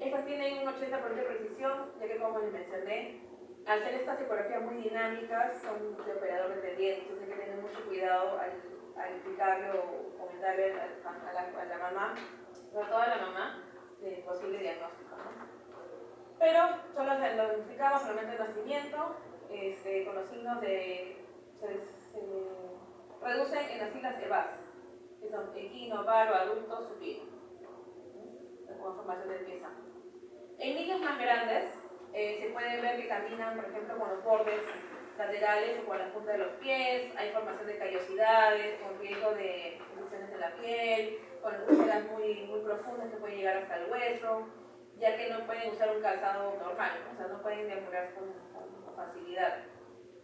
Estas tienen un 80% de precisión, ya que como les mencioné, al ser estas ecografías muy dinámicas, son de operador dependiente, entonces hay que tener mucho cuidado al explicarle o comentarle a la mamá, sobre todo a la mamá, del posible diagnóstico, ¿no? Pero solo lo diagnosticamos solamente el nacimiento, con los signos se reducen en las siglas EVAS, que son equino, varo, adulto, supino, como formación del pie sano. En niños más grandes, se puede ver que caminan, por ejemplo, con los bordes laterales o con la punta de los pies, hay formación de callosidades, con riesgo de infecciones de la piel, con úlceras muy profundas que pueden llegar hasta el hueso, ya que no pueden usar un calzado normal, ¿no? O sea, no pueden deambular con facilidad.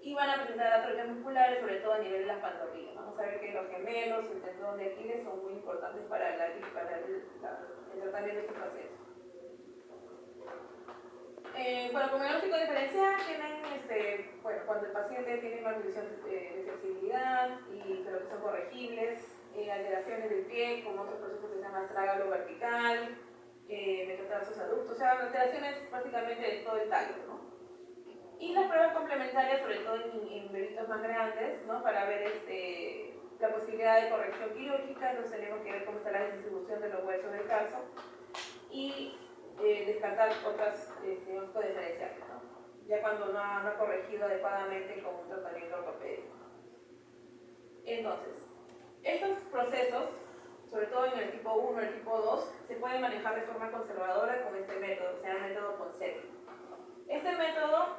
Y van a presentar atrofias musculares, sobre todo a nivel de las pantorrillas. Vamos a ver que los gemelos, el tendón de Aquiles son muy importantes para el tratamiento de estos pacientes. Bueno, como diagnóstico diferencial tienen, cuando el paciente tiene malnutrición de sensibilidad y pero que son corregibles, alteraciones del pie, como otros procesos que se llaman trágalo vertical, metatarsos adductos, o sea, alteraciones básicamente de todo el tallo, ¿no? Y las pruebas complementarias, sobre todo en bebitos más grandes, ¿no? Para ver la posibilidad de corrección quirúrgica, entonces tenemos que ver cómo está la distribución de los huesos del calzo y descartar otras diferenciales, ¿no? Ya cuando no ha corregido adecuadamente con un tratamiento ortopédico. Entonces, estos procesos, sobre todo en el tipo 1 y el tipo 2, se pueden manejar de forma conservadora con este método, que se llama método Ponseti. Este método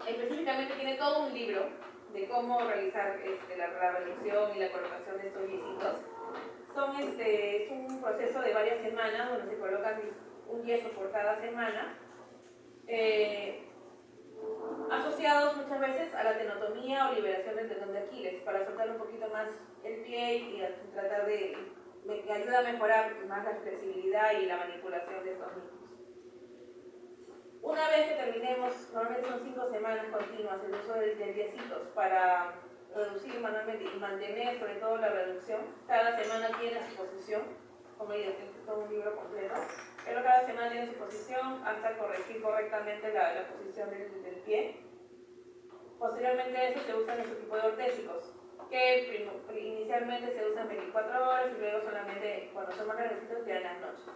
específicamente tiene todo un libro de cómo realizar la reducción y la colocación de estos yesitos. Es un proceso de varias semanas donde se colocan un yeso por cada semana, asociados muchas veces a la tenotomía o liberación del tendón de Aquiles para soltar un poquito más el pie y tratar de ayudar a mejorar más la flexibilidad y la manipulación de estos mismos. Una vez que terminemos, normalmente son 5 semanas continuas el uso de yesitos para reducir manualmente y mantener sobre todo la reducción. Cada semana tiene su posición, como digo, es todo un libro completo, pero cada semana tiene su posición hasta corregir correctamente la posición del pie. Posteriormente a eso se usan este tipo de ortésicos, que inicialmente se usan 24 horas y luego solamente cuando son más grandecitos quedan las noches.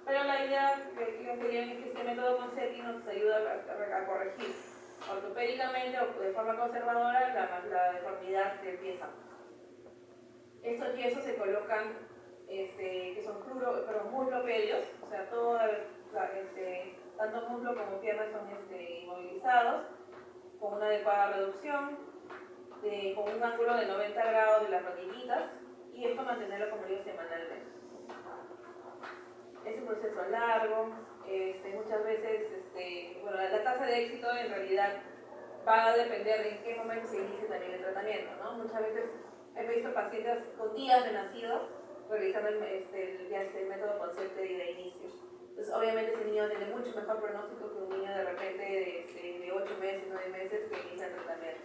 Pero la idea que sería es que este método Ponseti nos ayuda a corregir ortopédicamente o de forma conservadora la deformidad del pie sano. Estos yesos se colocan, que son muslopedios, o sea, tanto muslo como piernas son inmovilizados, con una adecuada reducción, con un ángulo de 90 grados de las rodillitas, y esto mantenerlo, como digo, semanalmente. Es un proceso largo, muchas veces, la tasa de éxito en realidad va a depender de en qué momento se inicie también el tratamiento, ¿no? Muchas veces he visto pacientes con días de nacido realizando el método Ponseti de inicio. Entonces, obviamente ese niño tiene mucho mejor pronóstico que un niño de repente de 8 meses, 9 meses que inicia el tratamiento.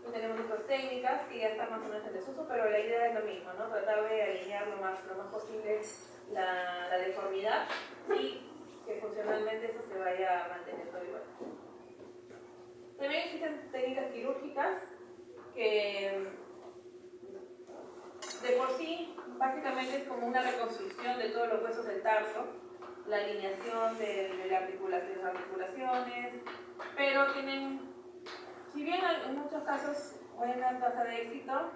Y tenemos otras técnicas que ya están más o menos en desuso, pero la idea es lo mismo, ¿no? Tratar de alinear lo más posible la deformidad y que funcionalmente eso se vaya manteniendo igual. También existen técnicas quirúrgicas que de por sí básicamente es como una reconstrucción de todos los huesos del tarso, la alineación de las articulaciones, pero tienen, si bien en muchos casos buena tasa de éxito,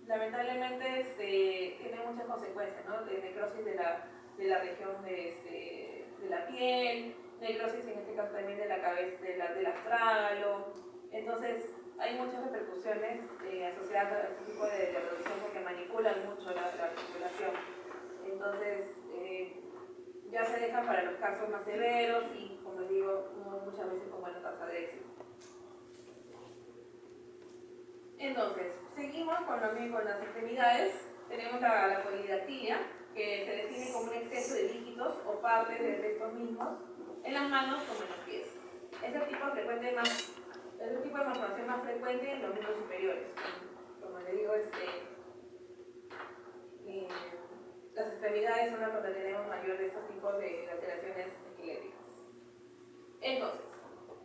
lamentablemente tiene muchas consecuencias, ¿no? De necrosis de la región de la piel, necrosis en este caso también de la cabeza, del astrágalo. Entonces hay muchas repercusiones asociadas a este tipo de reducción porque manipulan mucho la articulación. Entonces ya se dejan para los casos más severos y, como les digo, muchas veces con buena tasa de éxito. Entonces, seguimos con las extremidades. Tenemos la polidactilia, que se define como un exceso de dígitos o partes de estos mismos en las manos como en los pies. Es el tipo de malformación más frecuente en los miembros superiores. Como le digo, las extremidades son las donde tenemos mayor de estos tipos de alteraciones esqueléticas. Entonces,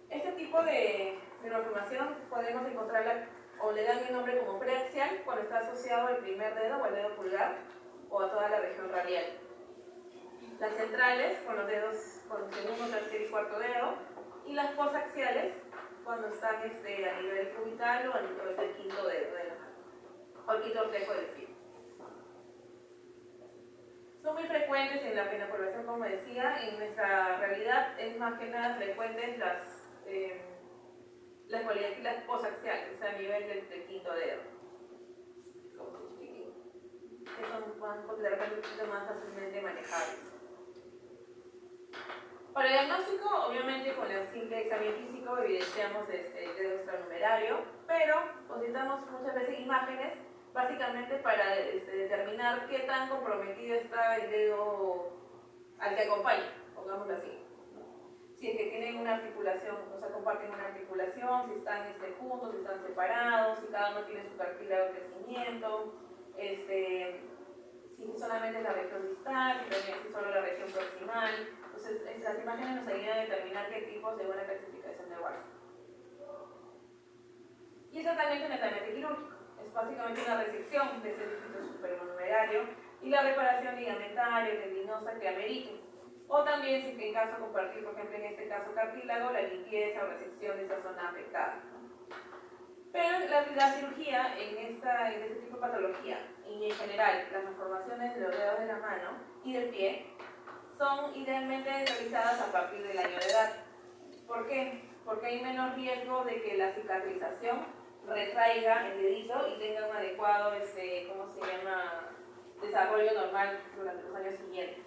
este tipo de malformación podemos encontrarla o le dan el nombre como preaxial cuando está asociado al primer dedo o al dedo pulgar o a toda la región radial. Las centrales con los dedos con el segundo, tercer y cuarto dedo, y las posaxiales cuando están a nivel cubital o a nivel del quinto dedo de la mano, o el quinto ortejo del pie. Son muy frecuentes en la población, como decía. En nuestra realidad es más que nada frecuentes las posaxiales, o sea, a nivel del quinto dedo, que son de repente un poquito más fácilmente manejables. Para el diagnóstico, obviamente con el simple examen físico evidenciamos el dedo extranumerario, pero necesitamos muchas veces imágenes, básicamente para determinar qué tan comprometido está el dedo al que acompaña, pongámoslo así. Si es que tienen una articulación, o sea, comparten una articulación, si están juntos, si están separados, si cada uno tiene su cartílago de crecimiento, si solamente es la región distal, si también es solo la región proximal. Entonces, las imágenes nos ayudan a determinar qué tipos de buena clasificación de Warren. Y el tratamiento es netamente quirúrgico. Es básicamente una resección de ese dígito supernumerario y la reparación ligamentaria y tendinosa que amerite. O también, si en caso de compartir, por ejemplo, en este caso cartílago, la limpieza o resección de esa zona afectada. Pero la cirugía en este tipo de patología y en general las malformaciones de los dedos de la mano y del pie son idealmente realizadas a partir del año de edad. ¿Por qué? Porque hay menos riesgo de que la cicatrización retraiga el dedito y tenga un adecuado desarrollo normal durante los años siguientes.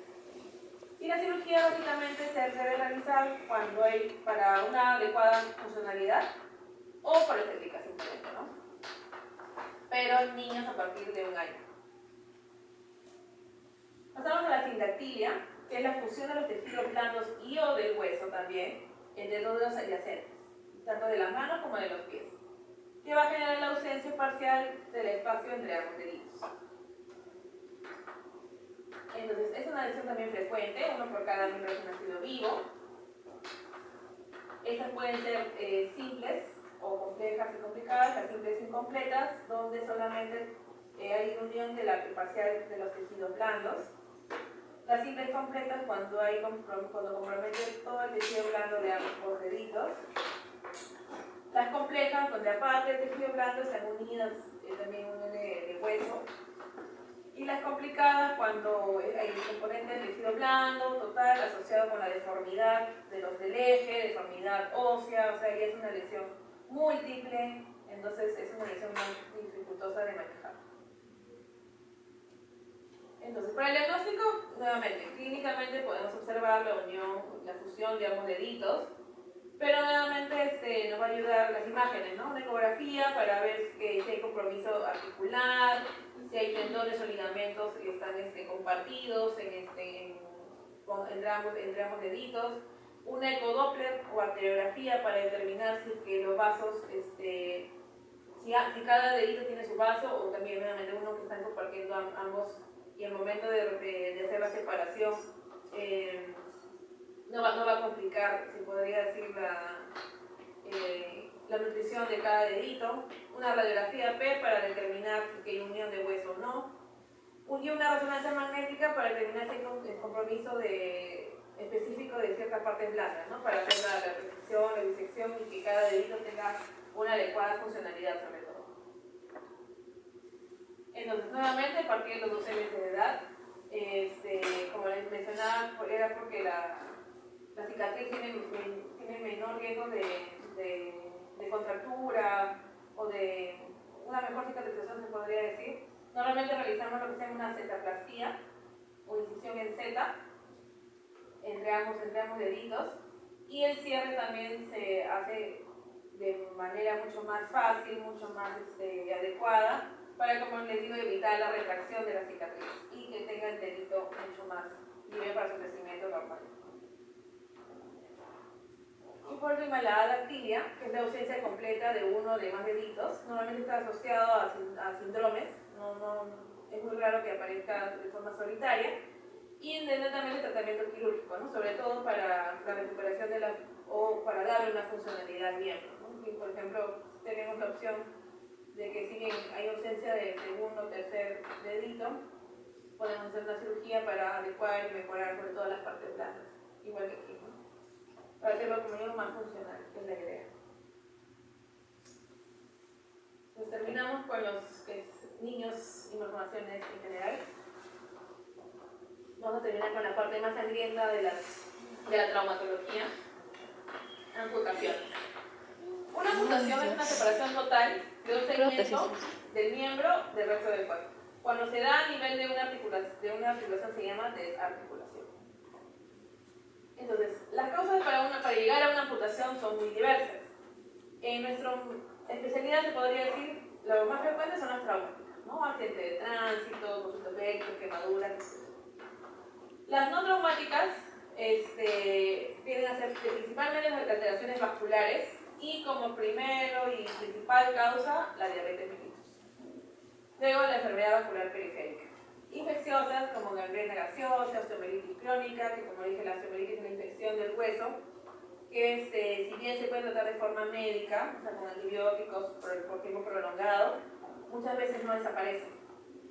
Y la cirugía básicamente se debe realizar cuando hay para una adecuada funcionalidad o por estética simplemente, ¿no? Pero en niños a partir de 1 año. Pasamos a la sindactilia, que es la fusión de los tejidos blandos y o del hueso también entre dos dedos adyacentes, tanto de las manos como de los pies, que va a generar la ausencia parcial del espacio entre ambos deditos. Entonces, es una lesión también frecuente, uno por cada miembro que ha nacido vivo. Estas pueden ser simples o complejas y complicadas, las simples incompletas, donde solamente hay unión de la parcial de los tejidos blandos. Las simples completas cuando compromete todo el tejido blando de ambos deditos. Las complejas donde aparte del tejido blando están unidas también unión de hueso. Y las complicadas cuando hay el componente del tejido blando total asociado con la deformidad del eje, deformidad ósea, o sea, ya es una lesión múltiple, entonces es una lesión más dificultosa de manejar. Entonces, para el diagnóstico, nuevamente, clínicamente podemos observar la unión, la fusión de ambos deditos, pero nuevamente nos va a ayudar las imágenes, ¿no? Una ecografía para ver si hay compromiso articular, si hay tendones o ligamentos que están compartidos entre ambos deditos, una ecodoppler o arteriografía para determinar si es que los vasos, si cada dedito tiene su vaso o también nuevamente uno que están compartiendo ambos y al momento de hacer la separación no va a complicar, se podría decir, la nutrición de cada dedito, una radiografía P para determinar si hay unión de hueso o no, una resonancia magnética para determinar si hay compromiso específico de ciertas partes blandas, ¿no? Para hacer la precisión, la disección y que cada dedito tenga una adecuada funcionalidad sobre todo. Entonces, nuevamente, a partir de los 12 meses de edad, como les mencionaba, era porque la cicatriz tiene menor riesgo de contractura o de una mejor cicatrización, se podría decir. Normalmente realizamos lo que se llama una zetaplastía o incisión en Z entre ambos deditos, y el cierre también se hace de manera mucho más fácil, mucho más adecuada, para, como les digo, evitar la retracción de la cicatriz y que tenga el dedito mucho más libre para su crecimiento normal. Y por último, la adactilia, que es la ausencia completa de uno o de más deditos. Normalmente está asociado a síndromes, es muy raro que aparezca de forma solitaria. Y también el tratamiento quirúrgico, ¿no? Sobre todo para la recuperación o para darle una funcionalidad al miembro, ¿no? Y por ejemplo, tenemos la opción de que si bien hay ausencia de segundo o tercer dedito, podemos hacer una cirugía para adecuar y mejorar sobre todo las partes blandas, igual que aquí, ¿no? Para hacerlo como algo más funcional, que es la idea. Pues terminamos con los niños y malformaciones en general. Vamos a terminar con la parte más sangrienta de la traumatología. Amputaciones. Una amputación es una separación total de un segmento del miembro del resto del cuerpo. Cuando se da a nivel de una articulación se llama desarticulación. Entonces, las causas para llegar a una amputación son muy diversas. En nuestra especialidad se podría decir, lo más frecuente son las traumáticas, ¿no? Accidente de tránsito, conflictos bélicos, quemaduras, etc. Las no traumáticas tienden a ser principalmente las alteraciones vasculares y como primero y principal causa la diabetes mellitus. Luego la enfermedad vascular periférica. Infecciosas como gangrena gaseosa, osteomelitis crónica, que como dije la osteomelitis es una infección del hueso, que si bien se puede tratar de forma médica, o sea con antibióticos por tiempo prolongado, muchas veces no desaparecen.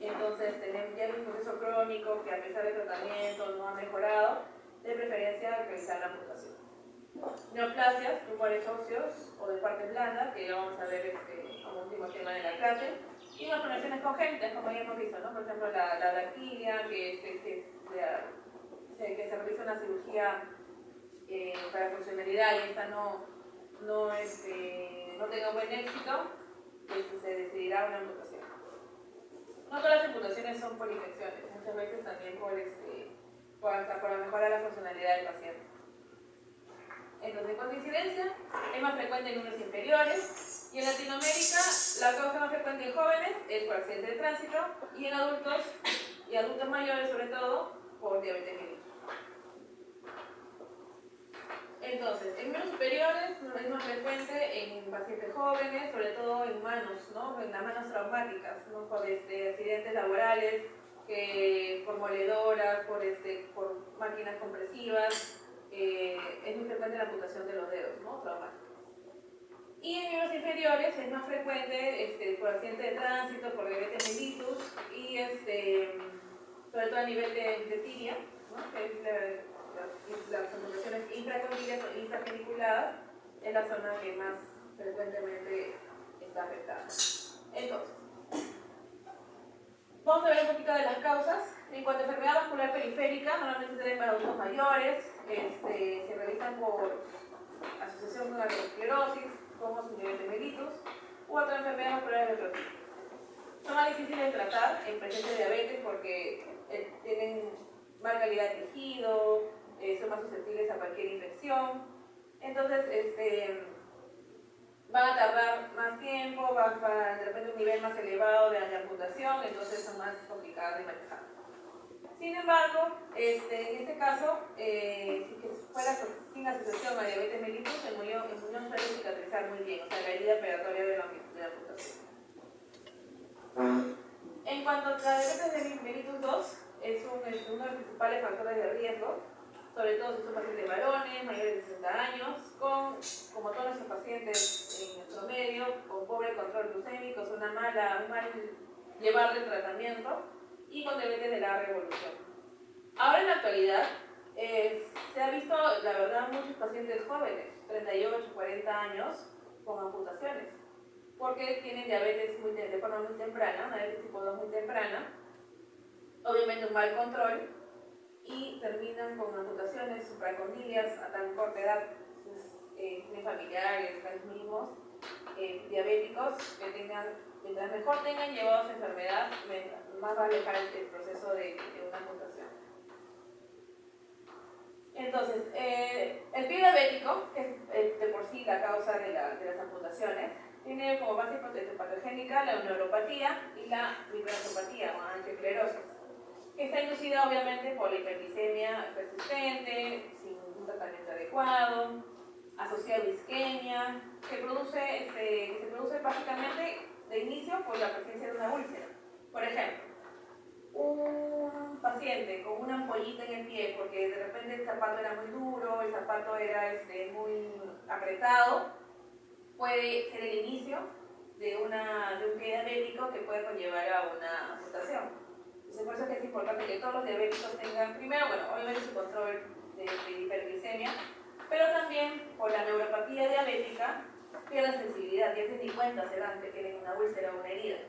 Entonces tenemos ya un proceso crónico que a pesar del tratamiento no ha mejorado, de preferencia realizar la amputación. Neoplasias, tumores óseos o de partes blandas, que ya vamos a ver como último tema de la clase, y malformaciones congénitas, como ya hemos visto, ¿no? Por ejemplo la dactilia, que se realiza una cirugía para funcionalidad y esta no tenga buen éxito, se decidirá una amputación. No todas las amputaciones son por infecciones, muchas veces también para mejorar la funcionalidad del paciente. Entonces, con incidencia, es más frecuente en niños inferiores y en Latinoamérica la causa más frecuente en jóvenes es por accidente de tránsito y en adultos y adultos mayores sobre todo por diabetes mellitus. Entonces, en miembros superiores es más frecuente en pacientes jóvenes, sobre todo en manos, ¿no? En las manos traumáticas, ¿no? Por accidentes laborales, por moledoras, por máquinas compresivas, es muy frecuente la amputación de los dedos, ¿no? Traumáticos. Y en miembros inferiores es más frecuente por accidente de tránsito, por diabetes mellitus y sobre todo a nivel de tibia, ¿no? Que es las amputaciones intracondiliares o intrapeniculadas es la zona que más frecuentemente está afectada. Entonces, vamos a ver un poquito de las causas. En cuanto a enfermedad vascular periférica, normalmente se ven para adultos mayores, se realizan por asociación con la esclerosis, como su diabetes mellitus, u otra enfermedad vascular retrocíclica. Son más difíciles de tratar en pacientes de diabetes porque tienen mala calidad de tejido, son más susceptibles a cualquier infección. Entonces, van a tardar más tiempo, de repente un nivel más elevado de amputación, entonces son más complicadas de manejar. Sin embargo, en este caso, si fuera sin asociación a diabetes mellitus, el muñón suele cicatrizar muy bien, o sea, la herida operatoria de la amputación. En cuanto a la diabetes mellitus 2, es uno de los principales factores de riesgo, sobre todo si son pacientes varones, mayores de 60 años, como todos nuestros pacientes en nuestro medio, con pobre control glucémico, un mal llevar del tratamiento y con diabetes de larga evolución. Ahora en la actualidad se ha visto, la verdad, muchos pacientes jóvenes, 38, 40 años, con amputaciones, porque tienen diabetes de forma muy temprana, una diabetes tipo 2 muy temprana, obviamente un mal control, y terminan con amputaciones supracondilias a tan corta edad. Tienen familiares, los mismos diabéticos mientras mejor tengan llevado su enfermedad, más va a alejar el proceso de una amputación. Entonces, el pie diabético, que es de por sí la causa de las amputaciones, Tiene como base patogénica la neuropatía y la microangiopatía o angiosclerosis, que está inducida obviamente por la hiperglicemia persistente, sin un tratamiento adecuado, asociado a isquemia, que se produce básicamente de inicio por la presencia de una úlcera. Por ejemplo, un paciente con una ampollita en el pie porque de repente el zapato era muy duro, el zapato era muy apretado, puede ser el inicio de un pie diabético que puede conllevar a una amputación. Entonces, por eso es que es importante que todos los diabéticos tengan, primero, bueno, obviamente su control de hiperglicemia, pero también por la neuropatía diabética pierden sensibilidad, y ni cuenta se dan que tienen una úlcera o una herida.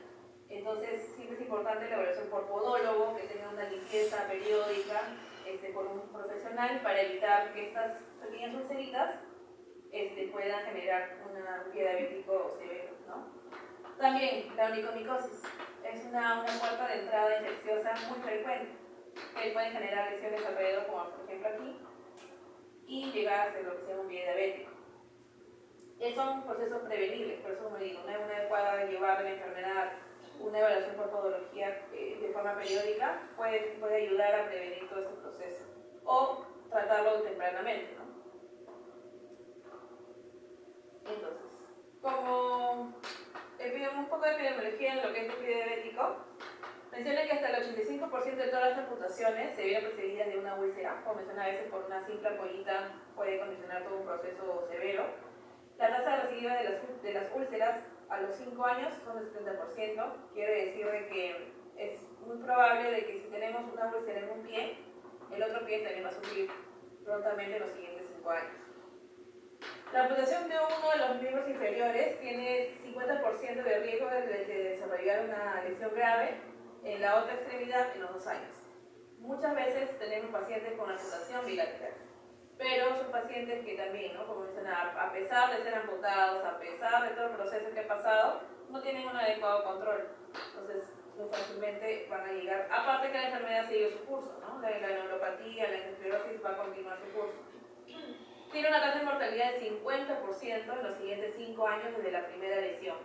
Entonces, siempre es importante la evaluación por podólogo, que tenga una limpieza periódica por un profesional para evitar que estas pequeñas ulceritas puedan generar un pie diabético severo, ¿no? También la onicomicosis es una puerta de entrada infecciosa muy frecuente que puede generar lesiones alrededor, como por ejemplo aquí, y llegar a ser lo que sea un pie diabético. Son procesos prevenibles, por eso me digo, una adecuada llevar la enfermedad, una evaluación por podología de forma periódica puede ayudar a prevenir todo ese proceso o tratarlo tempranamente, ¿no? Entonces, como un poco de epidemiología en lo que es el pie diabético, menciona que hasta el 85% de todas las amputaciones se vienen precedidas de una úlcera, como menciona a veces por una simple ampollita puede condicionar todo un proceso severo. La tasa de recidiva de las úlceras a los 5 años son del 70%, quiere decir de que es muy probable de que si tenemos una úlcera en un pie, el otro pie también va a sufrir prontamente en los siguientes 5 años. La amputación de uno de los miembros inferiores tiene 50% de riesgo de desarrollar una lesión grave en la otra extremidad en los 2 años. Muchas veces tenemos pacientes con amputación bilateral, pero son pacientes que también, ¿no? Como mencionaba, a pesar de ser amputados, a pesar de todo el proceso que ha pasado, no tienen un adecuado control. Entonces, muy fácilmente van a llegar, aparte que la enfermedad sigue su curso, ¿no? La neuropatía, la esclerosis va a continuar su curso. Tiene una tasa de mortalidad del 50% en los siguientes 5 años desde la primera lesión.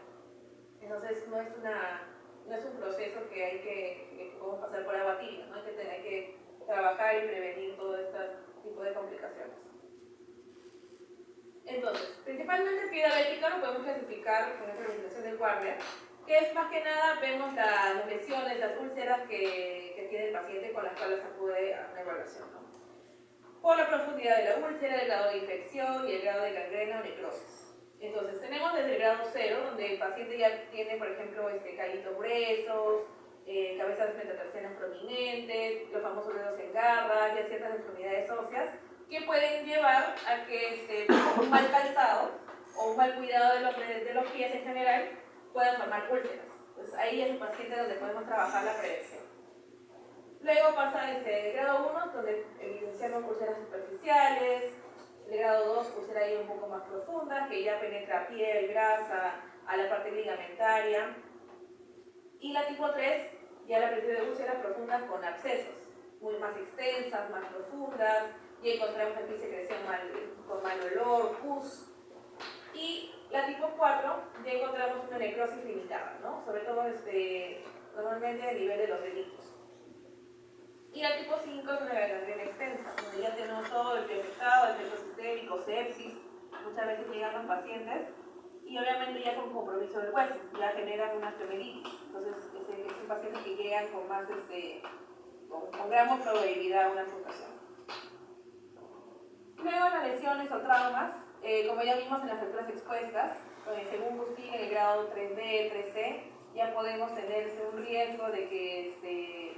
Entonces, no es un proceso que podemos pasar por agua tibia, ¿no? Hay que trabajar y prevenir todo este tipo de complicaciones. Entonces, principalmente el pie diabético lo podemos clasificar con la representación del Warner, que es más que nada, vemos las lesiones, las úlceras que tiene el paciente con las cuales acude a una evaluación, ¿no? Por la profundidad de la úlcera, el grado de infección y el grado de gangrena o necrosis. Entonces, tenemos desde el grado 0, donde el paciente ya tiene, por ejemplo, callitos gruesos, cabezas metatarsianas prominentes, los famosos dedos en garra, ya ciertas deformidades óseas, que pueden llevar a que un mal calzado o un mal cuidado de los pies en general puedan formar úlceras. Entonces, ahí es el paciente donde podemos trabajar la prevención. Luego pasa el grado 1, donde evidenciamos úlceras superficiales, el grado 2, úlceras ahí un poco más profundas, que ya penetra piel, grasa, a la parte ligamentaria. Y la tipo 3, ya la presencia de úlceras profundas con abscesos, muy más extensas, más profundas, y encontramos aquí secreción con mal olor, pus. Y la tipo 4, ya encontramos una necrosis limitada, ¿no? Sobre todo normalmente a nivel de los deditos. Y la tipo 5 es una gangrena extensa, donde ya tenemos todo el pie afectado, el pie sistémico, sepsis. Muchas veces llegan los pacientes y obviamente ya con compromiso del hueso, ya generan una osteomielitis. Entonces, son pacientes que llegan con más, con gran probabilidad a una amputación. Luego las lesiones o traumas, como ya vimos en las fracturas expuestas, según Bustin en el grado 3B, 3C, ya podemos tener un riesgo de que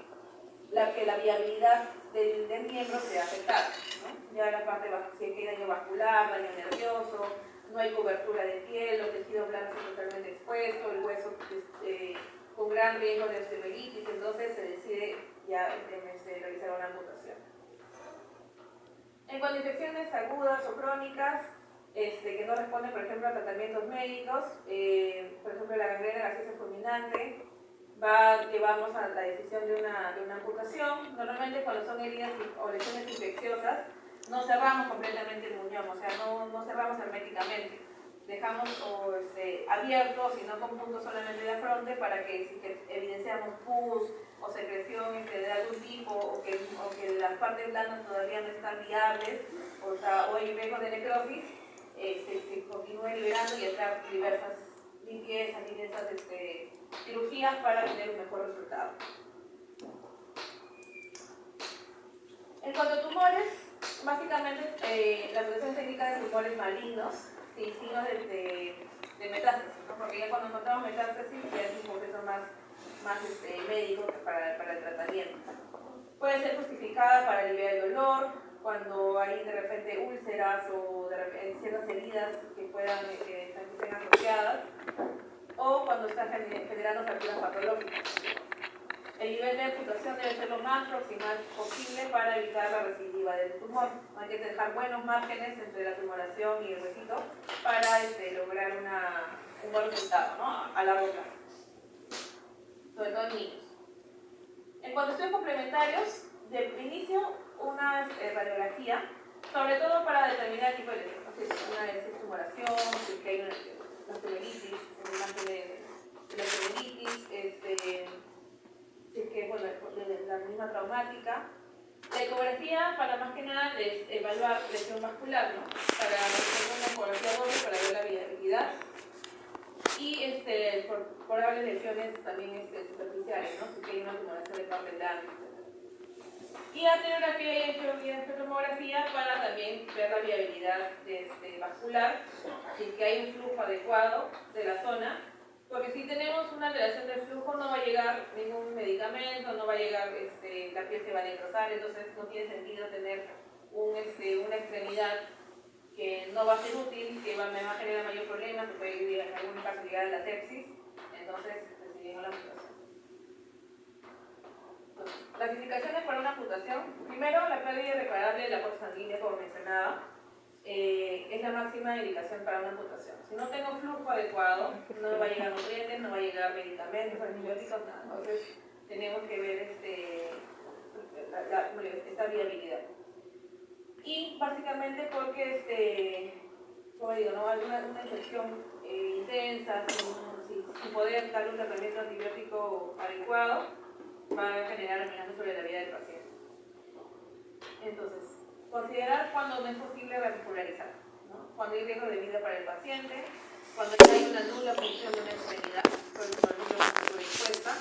la viabilidad del miembro sea afectada, ¿no? Ya la parte si hay daño vascular, daño nervioso, no hay cobertura de piel, los tejidos blandos están totalmente expuestos, el hueso con gran riesgo de osteomielitis, entonces se decide ya realizar una amputación. En cuanto a infecciones agudas o crónicas, que no responden, por ejemplo, a tratamientos médicos, por ejemplo, la gangrena gaseosa fulminante, llevamos a la decisión de una amputación. Normalmente cuando son heridas o lesiones infecciosas, no cerramos completamente el muñón, o sea, no cerramos herméticamente. dejamos abiertos y no con puntos solamente de la fronte para que si que evidenciamos pus o secreción de algún tipo o que las partes blandas todavía no están viables o hay riesgo de necrosis, se continúe liberando y hacer diversas limpiezas, cirugías para tener un mejor resultado. En cuanto a tumores, básicamente la protección técnica de tumores malignos se signos de metástasis, ¿no? Porque ya cuando encontramos metástasis ya es un proceso más médico que para el tratamiento. Puede ser justificada para aliviar el dolor, cuando hay de repente úlceras o de repente ciertas heridas que puedan que estén asociadas, o cuando están generando fracturas patológicas. El nivel de amputación debe ser lo más proximal posible para evitar la recidiva del tumor. Hay que dejar buenos márgenes entre la tumoración y el huesito para lograr un buen resultado, ¿no? A largo plazo, sobre todo en niños. En cuanto a estudios complementarios, de inicio una radiografía, sobre todo para determinar el tipo de lesión. Una tumoración, si hay una tumoritis, un imagen de la tumoritis, si es que, bueno, la misma traumática. La ecografía, para más que nada, es evaluar lesión vascular, ¿no? Para hacer una ecografía doble para ver la viabilidad. Y por probables lesiones también superficiales, ¿no? Si hay una tumoración de parte blanda, etc. Y arteriografía y espectromografía para también ver la viabilidad vascular, si es que hay un flujo adecuado de la zona. Porque si tenemos una relación de flujo no va a llegar ningún medicamento, no va a llegar, la piel se va a necrosar, entonces no tiene sentido tener una extremidad que no va a ser útil, que me va a generar mayor problema, que puede en algún caso llegar a la sepsis, entonces decidimos la amputación. Clasificaciones para una amputación. Primero, la pérdida irreparable de la fuerza sanguínea, como mencionaba. Es la máxima indicación para una amputación. Si no tengo flujo adecuado, no me va a llegar nutrientes, no va a llegar medicamentos, antibióticos, nada. Entonces, tenemos que ver esta viabilidad. Y básicamente porque, como digo, ¿no? Una infección intensa, sin poder darle un tratamiento antibiótico adecuado, va a generar amenazas sobre la vida del paciente. Entonces, considerar cuando no es posible revascularizar, ¿no? Cuando hay riesgo de vida para el paciente, cuando hay una nula función de una extremidad, por ejemplo, expuesta,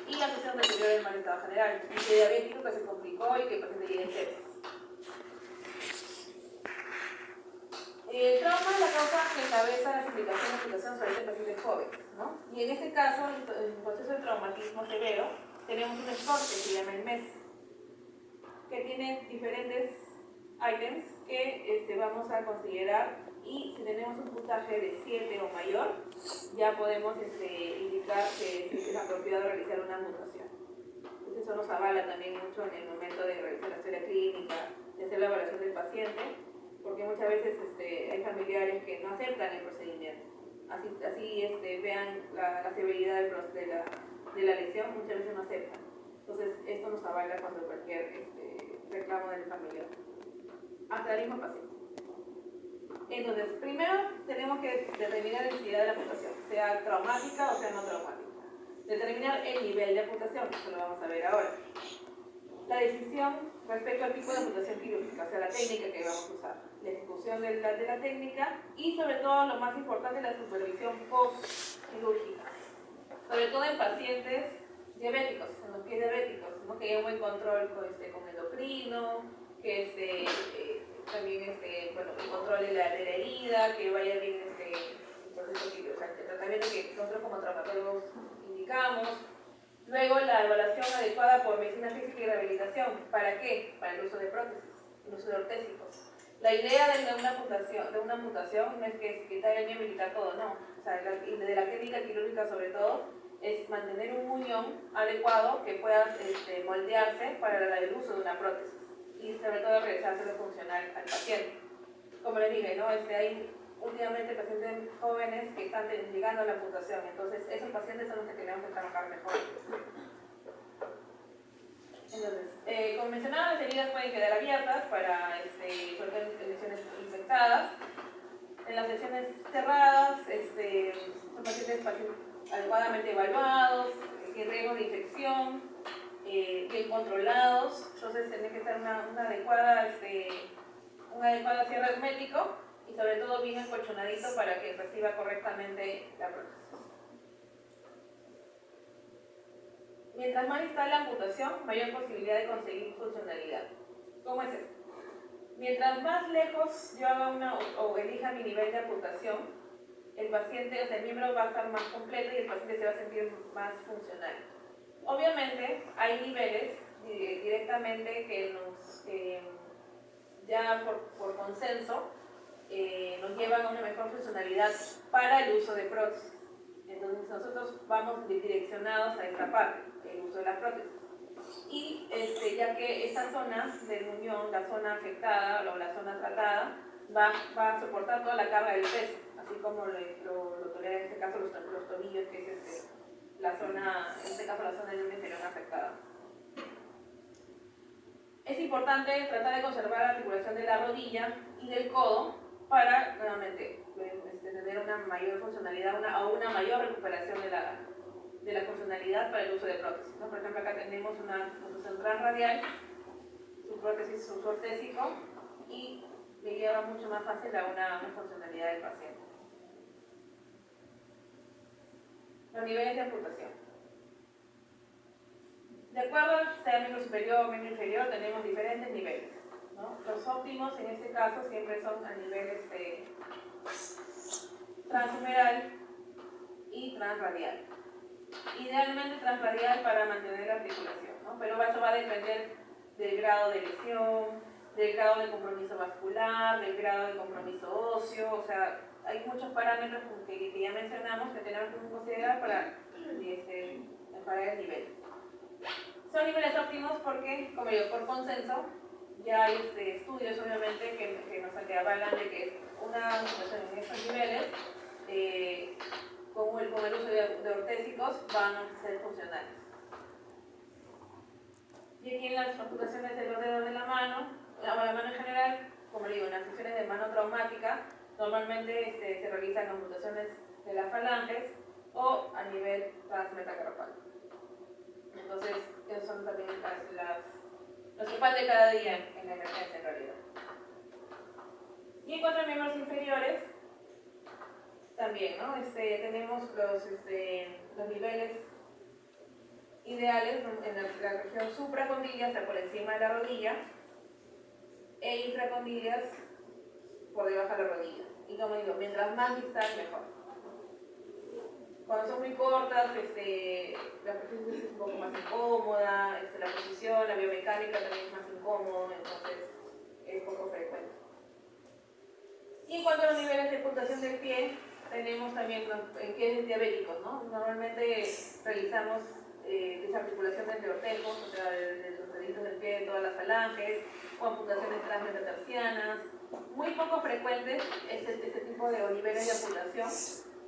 y la asociación deterioro del mal estado general, y que diabético que se complicó y que el paciente llegue en sepsis. El trauma es la causa que encabeza las implicaciones de amputación sobre este paciente joven, ¿no? Y en este caso, en el proceso de traumatismo severo, tenemos un score que se llama el MES, que tiene diferentes ítems que vamos a considerar, y si tenemos un puntaje de 7 o mayor, ya podemos indicar que es apropiado realizar una amputación. Entonces eso nos avala también mucho en el momento de realizar la historia clínica, de hacer la evaluación del paciente, porque muchas veces hay familiares que no aceptan el procedimiento. Así vean la severidad de la lesión, muchas veces no aceptan. Entonces esto nos avala cuando cualquier reclamo del familiar. Hasta el mismo paciente. Entonces, primero tenemos que determinar la necesidad de la amputación, sea traumática o sea no traumática. Determinar el nivel de amputación, eso lo vamos a ver ahora. La decisión respecto al tipo de amputación quirúrgica, o sea, la técnica que vamos a usar. La ejecución de la técnica y, sobre todo, lo más importante, la supervisión post-quirúrgica. Sobre todo en pacientes diabéticos, en los pies diabéticos, ¿no? Que haya un buen control con endocrino, que también controle la herida, que vaya bien el proceso quirúrgico, o sea, el tratamiento que nosotros como traumatólogos indicamos. Luego, la evaluación adecuada por medicina física y rehabilitación. ¿Para qué? Para el uso de prótesis, el uso de ortésicos. La idea de una amputación no es que quitar el miembro y quitar todo, no. O sea, de la técnica quirúrgica sobre todo, es mantener un muñón adecuado que pueda moldearse para el uso de una prótesis. Y sobre todo regresárselo funcional al paciente. Como les dije, ¿no? Hay últimamente pacientes jóvenes que están llegando a la amputación, entonces esos pacientes son los que tenemos que trabajar mejor. Entonces, como mencionaba, las heridas pueden quedar abiertas para lesiones infectadas. En las lesiones cerradas espacios adecuadamente evaluados, sin riesgo de infección, bien controlados. Entonces tiene que estar un adecuado cierre hermético y sobre todo bien encolchonadito para que reciba correctamente la prótesis. Mientras más distal la amputación, mayor posibilidad de conseguir funcionalidad. ¿Cómo es esto? Mientras más lejos yo haga o elija mi nivel de amputación, el paciente, o sea, el miembro va a estar más completo y el paciente se va a sentir más funcional. Obviamente, hay niveles directamente que ya por consenso, nos llevan a una mejor funcionalidad para el uso de prótesis. Entonces nosotros vamos direccionados a esta parte, el uso de la prótesis. Y ya que esa zona del muñón, la zona afectada o la zona tratada, va a soportar toda la carga del peso, así como lo tolera en este caso los tobillos, que es la zona, en este caso la zona del inferior afectada. Es importante tratar de conservar la articulación de la rodilla y del codo para, nuevamente, tener una mayor funcionalidad o una mayor recuperación de la funcionalidad para el uso de prótesis, ¿no? Por ejemplo, acá tenemos una función transradial, su ortésico, y le lleva mucho más fácil a una funcionalidad del paciente. Los niveles de amputación. De acuerdo, sea miembro superior o miembro inferior, tenemos diferentes niveles, ¿no? Los óptimos en este caso siempre son a nivel transhumeral y transradial. Idealmente transradial para mantener la articulación, ¿no? Pero eso va a depender del grado de lesión, del grado de compromiso vascular, del grado de compromiso óseo, o sea, hay muchos parámetros que ya mencionamos que tenemos que considerar para mejorar el nivel. Son niveles óptimos porque, como digo, por consenso, ya hay estudios obviamente que avalan de que una amputación en estos niveles, con el uso de ortésicos, van a ser funcionales. Y aquí en las amputaciones de los dedos de la mano en general, como digo, en las lesiones de mano traumática, normalmente se realizan amputaciones de las falanges o a nivel transmetacarpal. Entonces, esos son también los que pasan cada día en la emergencia en realidad. Y en cuanto a miembros inferiores, también, ¿no? Tenemos los niveles ideales en la región supracondiliar, o sea, por encima de la rodilla, e infracondilias por debajo de la rodilla. Y como digo, mientras más distal, mejor. Cuando son muy cortas, la posición es un poco más incómoda, la posición, la biomecánica también es más incómodo, entonces es poco frecuente. Y en cuanto a los niveles de puntuación del pie, tenemos también en pies diabéticos, ¿no? Normalmente realizamos desarticulaciones de ortejos, o sea, de los deditos del pie de todas las falanges, o amputaciones transmetatarsianas. Muy poco frecuentes este tipo de niveles de amputación,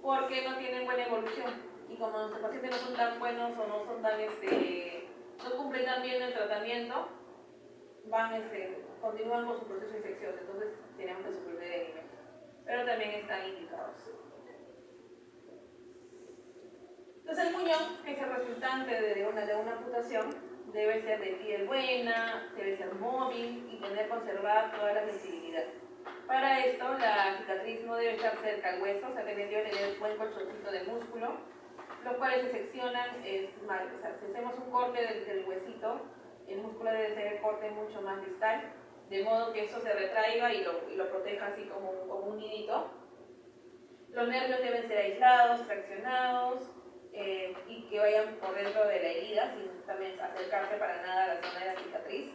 porque no tienen buena evolución. Y como nuestros pacientes no son tan buenos o no son tan, no cumplen tan bien el tratamiento, continúan con su proceso infeccioso, entonces tenemos que suprimir el nivel. Pero también están indicados. Entonces el muñón, que es el resultante de una amputación, debe ser de piel buena, debe ser móvil y tener conservada toda la sensibilidad. Para esto, la cicatriz no debe estar cerca al hueso, o sea, debe tener un buen colchoncito de músculo, los cuales se seccionan, o sea, si hacemos un corte del huesito, el músculo debe ser el corte mucho más distal, de modo que eso se retraiga y lo proteja así como un nidito. Los nervios deben ser aislados, traccionados, y que vayan por dentro de la herida, sin también acercarse para nada a la zona de la cicatriz.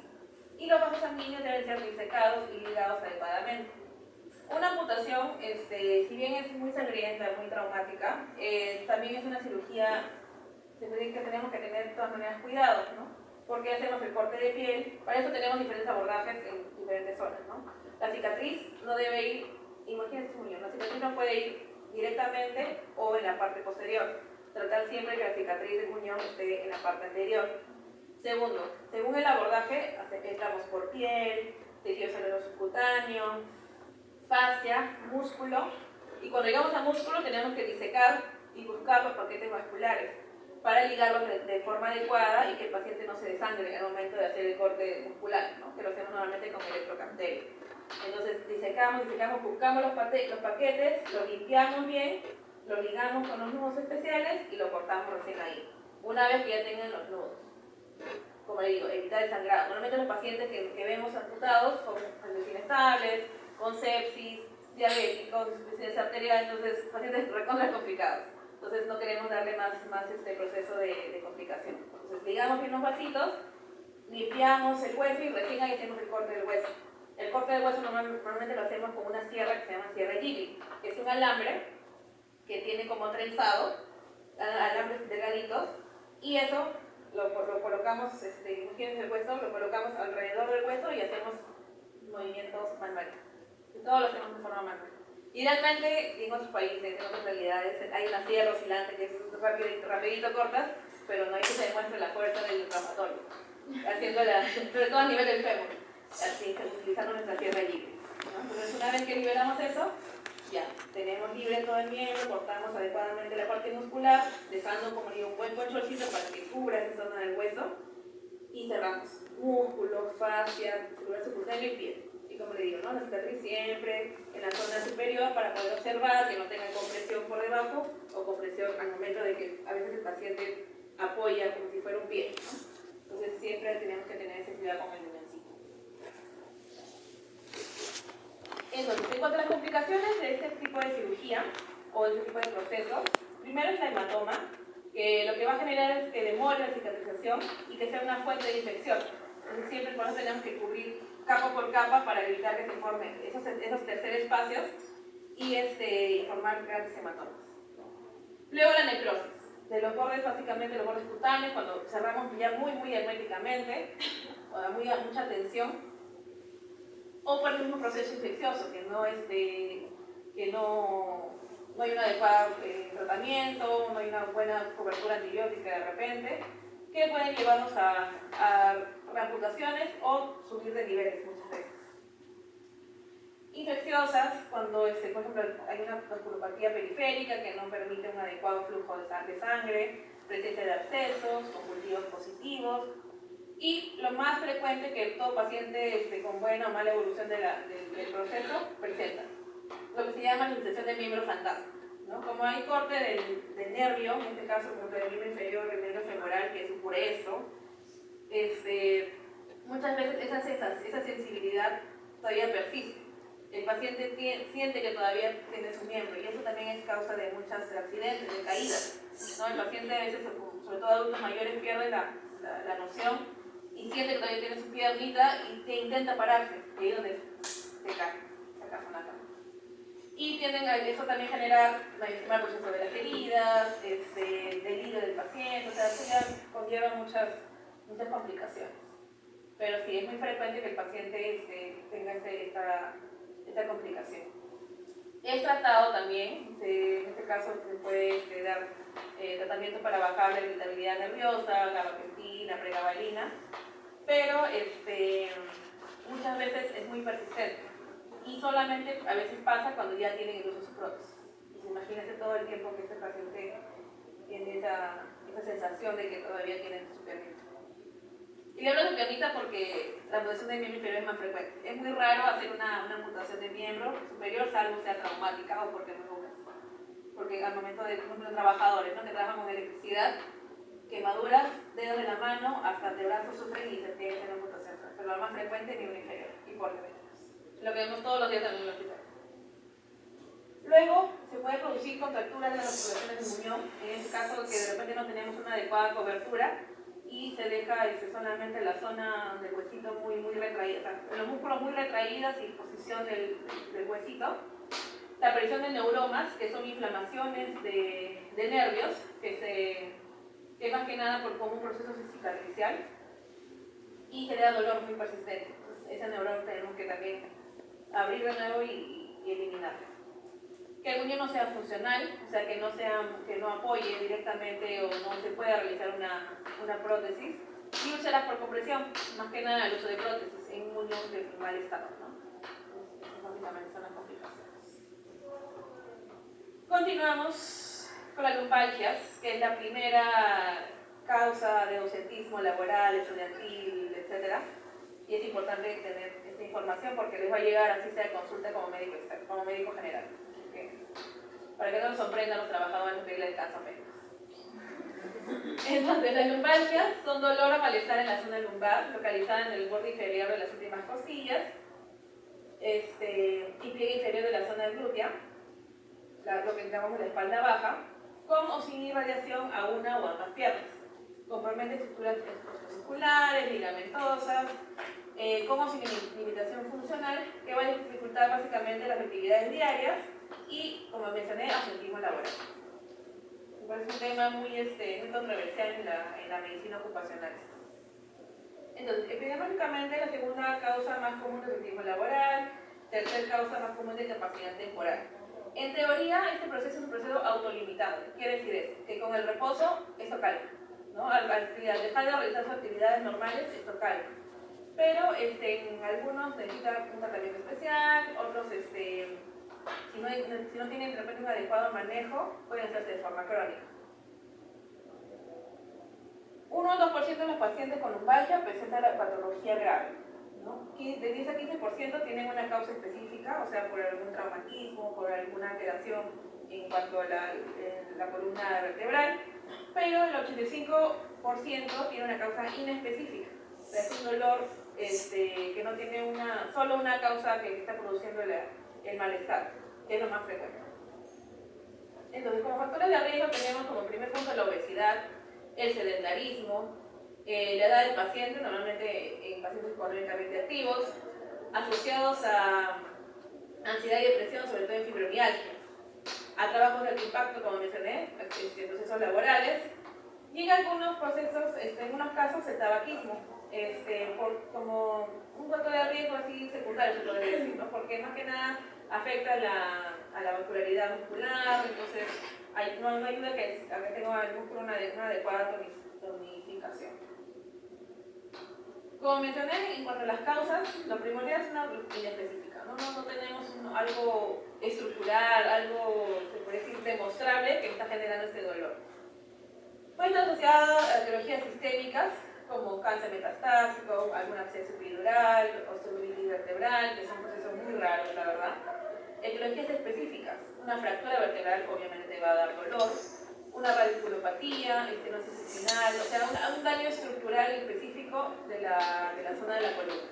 Y los vasos sanguíneos deben ser disecados y ligados adecuadamente. Una amputación, si bien es muy sangrienta, muy traumática, también es una cirugía que tenemos que tener de todas maneras cuidado, ¿no? Porque hacemos el corte de piel, para eso tenemos diferentes abordajes en diferentes zonas, ¿no? La cicatriz no debe ir, imagínense un muñón, la cicatriz no puede ir directamente o en la parte posterior. Tratar siempre que la cicatriz del muñón esté en la parte anterior. Segundo, según el abordaje, entramos por piel, tejido celular subcutáneo, fascia, músculo, y cuando llegamos a músculo tenemos que disecar y buscar los paquetes vasculares para ligarlos de forma adecuada y que el paciente no se desangre al momento de hacer el corte muscular, ¿no? Que lo hacemos normalmente con electrocauterio. Entonces disecamos, buscamos los paquetes, los limpiamos bien, los ligamos con los nudos especiales y lo cortamos recién ahí, una vez que ya tengan los nudos. Como le digo, evitar el sangrado. Normalmente los pacientes que vemos amputados son pacientes inestables, con sepsis, diabéticos, insuficiencia arterial, entonces pacientes recontra complicados. Entonces no queremos darle más proceso de complicación. Entonces ligamos bien los vasitos, limpiamos el hueso y recién ahí hacemos el corte del hueso. El corte del hueso normalmente lo hacemos con una sierra que se llama sierra Gigli, que es un alambre que tiene como trenzado, alambres delgaditos, y eso lo colocamos, imagínense el hueso, lo colocamos alrededor del hueso y hacemos movimientos manuales. Todo lo hacemos de forma manual. Idealmente, en otros países, en otras realidades, hay una sierra oscilante que es rapidito cortas, pero no hay que se demuestre la fuerza del inflamatorio, sobre todo a nivel del fémur, así, utilizando nuestra sierra libre, ¿no? Entonces, una vez que liberamos eso, ya tenemos libre todo el miembro, cortamos adecuadamente la parte muscular, dejando, como digo, un buen colchoncito para que cubra esa zona del hueso, y cerramos músculo, fascia, muscular subcutáneo y piel. Y como le digo, ¿no? La cicatriz siempre en la zona superior para poder observar que no tenga compresión por debajo o compresión al momento de que a veces el paciente apoya como si fuera un pie, ¿no? Entonces siempre tenemos que tener ese cuidado con el muñoncito. Entonces, en cuanto a las complicaciones de este tipo de cirugía o de este tipo de procesos, primero es la hematoma, que lo que va a generar es que demore la cicatrización y que sea una fuente de infección. Entonces siempre por eso tenemos que cubrir capa por capa para evitar que se formen esos terceros espacios y formar grandes hematomas. Luego la necrosis. De los bordes, básicamente los bordes cutáneos, cuando cerramos ya muy herméticamente, o da mucha tensión, o por el mismo proceso infeccioso, que no hay un adecuado tratamiento, no hay una buena cobertura antibiótica de repente, que pueden llevarnos a reamputaciones o subir de niveles muchas veces. Infecciosas, cuando por ejemplo hay una vasculopatía periférica que no permite un adecuado flujo de sangre, presencia de abscesos, convulsivos positivos, y lo más frecuente que todo paciente con buena o mala evolución del proceso presenta, lo que se llama la infección de miembro fantasma, ¿no? Como hay corte del nervio, en este caso como del miembro inferior, el nervio femoral, que es un puresto, muchas veces esa sensibilidad todavía persiste. El paciente siente que todavía tiene su miembro y eso también es causa de muchos accidentes, de caídas, ¿no? El paciente a veces, sobre todo adultos mayores, pierde la noción y siente que todavía tiene su piernita y intenta pararse, y ahí es donde se cae con la cama. Y eso también genera mal proceso de las heridas, delirio del paciente, o sea, eso ya conlleva muchas complicaciones. Pero sí, es muy frecuente que el paciente tenga esta complicación. Es tratado también, en este caso se puede dar tratamiento para bajar la irritabilidad nerviosa, gabapentina, pregabalina, pero muchas veces es muy persistente y solamente a veces pasa cuando ya tienen incluso su prótesis. Imagínense todo el tiempo que este paciente tiene esa sensación de que todavía tienen su piernita. Y le hablo de piernita porque la amputación de miembro inferior es más frecuente. Es muy raro hacer una amputación de miembro superior, salvo sea traumática o porque muy húmeda. Porque al momento de, por ejemplo, trabajadores, ¿no?, que trabajan con electricidad, quemaduras, dedos de la mano, hasta antebrazos sufren y se tiene que hacer una amputación. Pero lo más frecuente es miembro inferior y por detrás. Lo que vemos todos los días en el hospital. Luego se puede producir contracturas de las articulaciones del muñón, en este caso que de repente no tenemos una adecuada cobertura y se deja solamente la zona del huesito muy retraída, o sea, los músculos muy retraídos y posición del huesito. La aparición de neuromas, que son inflamaciones de nervios, que más que nada por como un proceso cicatricial y genera dolor muy persistente. Entonces, ese neuroma tenemos que también abrir de nuevo y eliminarlo. Que el muñón no sea funcional, o sea, que no apoye directamente o no se pueda realizar una prótesis, y úlceras por compresión, más que nada el uso de prótesis en un muñón de mal estado, ¿no? Entonces, básicamente son las complicaciones. Continuamos con las lumbalgias, que es la primera causa de ausentismo laboral, estudiantil, etc. Y es importante tener esta información porque les va a llegar así sea de consulta como médico externo, como médico general. ¿Okay? Para que no nos sorprendan los trabajadores de pedirle descanso médicos. Entonces, las lumbalgias son dolor o malestar en la zona lumbar, localizada en el borde inferior de las últimas costillas, y pliegue inferior de la zona glútea, lo que llamamos la espalda baja, con o sin irradiación a una o ambas piernas, con probablemente estructuras musculares, ligamentosas, con o sin limitación funcional, que va a dificultar básicamente las actividades diarias y, como mencioné, ausentismo laboral. Me parece un tema muy controversial en la medicina ocupacional. Entonces, epidemiológicamente, la segunda causa más común de ausentismo laboral, tercera causa más común de incapacidad temporal. En teoría, este proceso es un proceso autolimitado. Quiere decir eso, que con el reposo, esto calma, ¿no? Al dejar de realizar sus actividades normales, esto calma. Pero en algunos necesita un tratamiento especial, otros, si no tienen de repente un adecuado manejo, pueden hacerse de forma crónica. 1 o 2% de los pacientes con lumbalgia presentan la patología grave, ¿no? De 10 a 15% tienen una causa específica, o sea, por algún traumatismo, por alguna alteración en cuanto a la columna vertebral, pero el 85% tiene una causa inespecífica, o sea, es un dolor que no tiene solo una causa que está produciendo el malestar, que es lo más frecuente. Entonces, como factores de riesgo tenemos como primer punto la obesidad, el sedentarismo, la edad del paciente, normalmente en pacientes crónicamente activos, asociados a ansiedad y depresión, sobre todo en fibromialgia, a trabajos de alto impacto, como mencioné, en procesos laborales, y en algunos procesos, en unos casos, el tabaquismo, como un factor de riesgo así secundario, se podría decir, ¿no? Porque más que nada afecta a la vascularidad muscular, entonces no ayuda a que tenga el músculo una adecuada tonificación. Como mencioné, en cuanto a las causas, lo primordial es una inespecífica, ¿no? No tenemos algo estructural, algo, se puede decir, demostrable que está generando este dolor. Puede estar asociado a etiologías sistémicas, como cáncer metastásico, algún absceso epidural, osteoartritis vertebral, que son procesos muy raros, la verdad. Etiologías específicas, una fractura vertebral obviamente te va a dar dolor, una radiculopatía, estenosis espinal, o sea, un daño estructural específico de la zona de la columna.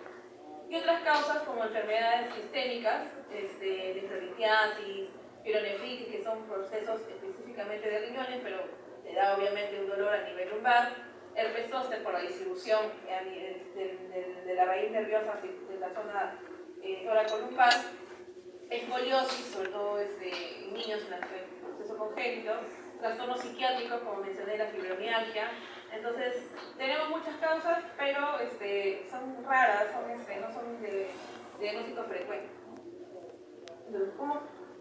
Y otras causas como enfermedades sistémicas, nefrolitiasis, pielonefritis, que son procesos específicamente de riñones, pero te da obviamente un dolor a nivel lumbar, herpes zóster por la distribución de la raíz nerviosa de la zona toracolumbar, escoliosis, sobre todo en niños en el proceso congénito, trastornos psiquiátricos, como mencioné, la fibromialgia. Entonces, tenemos muchas causas, pero son raras, no son de diagnóstico frecuente. Entonces,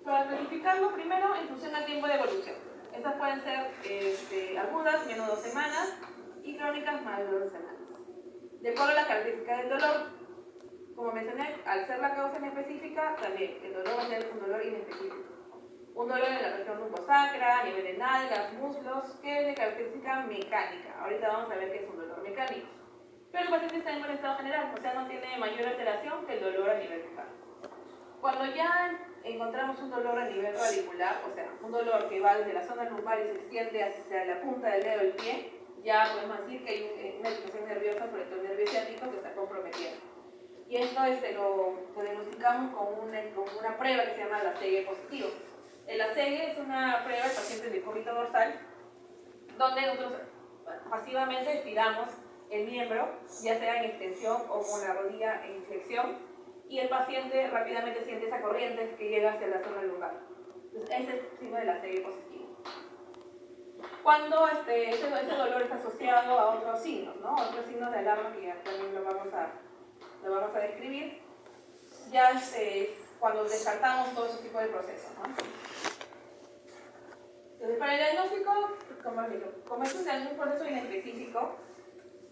para clasificarlo, primero, en función al tiempo de evolución. Estas pueden ser agudas, menos de 2 semanas, y crónicas, más de 2 semanas. De acuerdo a las características del dolor, como mencioné, al ser la causa inespecífica, también el dolor va a ser un dolor inespecífico. Un dolor en la región lumbosacra, a nivel de nalgas, muslos, que es de característica mecánica. Ahorita vamos a ver qué es un dolor mecánico. Pero el paciente está en buen estado general, o sea, no tiene mayor alteración que el dolor a nivel lumbar. Cuando ya encontramos un dolor a nivel radicular, o sea, un dolor que va desde la zona lumbar y se extiende hacia la punta del dedo del pie, ya podemos decir que hay una disfunción nerviosa, sobre todo el nervio ciático, que está comprometido. Y esto lo diagnosticamos con una prueba que se llama la CG positivo. El ACG es una prueba de pacientes de decúbito dorsal, donde nosotros pasivamente estiramos el miembro, ya sea en extensión o con la rodilla en flexión, y el paciente rápidamente siente esa corriente que llega hacia la zona lumbar. Entonces, ese es el signo del ACG positivo. Cuando ese dolor está asociado a otros signos, ¿no? Otros signos de alarma que ya también lo vamos a describir, ya es cuando descartamos todo ese tipo de procesos, ¿no? Entonces, para el diagnóstico, como esto es un proceso inespecífico,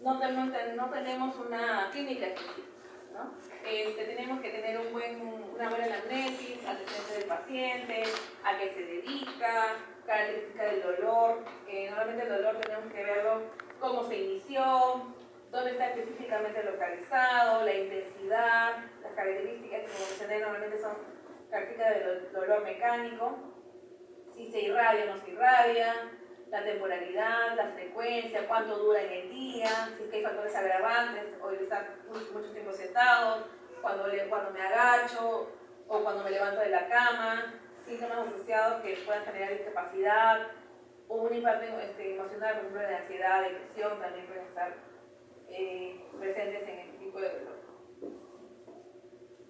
no tenemos una clínica específica, ¿no? Tenemos que tener una buena anamnesis, antecedentes del paciente, a qué se dedica, características del dolor. Normalmente el dolor tenemos que verlo cómo se inició, dónde está específicamente localizado, la intensidad, las características, como mencioné, normalmente son características del dolor mecánico, si se irradia o no se irradia, la temporalidad, la frecuencia, cuánto dura en el día, si es que hay factores agravantes, o el estar mucho tiempo sentado, cuando me agacho o cuando me levanto de la cama, síntomas asociados que puedan generar discapacidad o un impacto emocional, por ejemplo, de ansiedad, depresión, también pueden estar presentes en este tipo de dolor.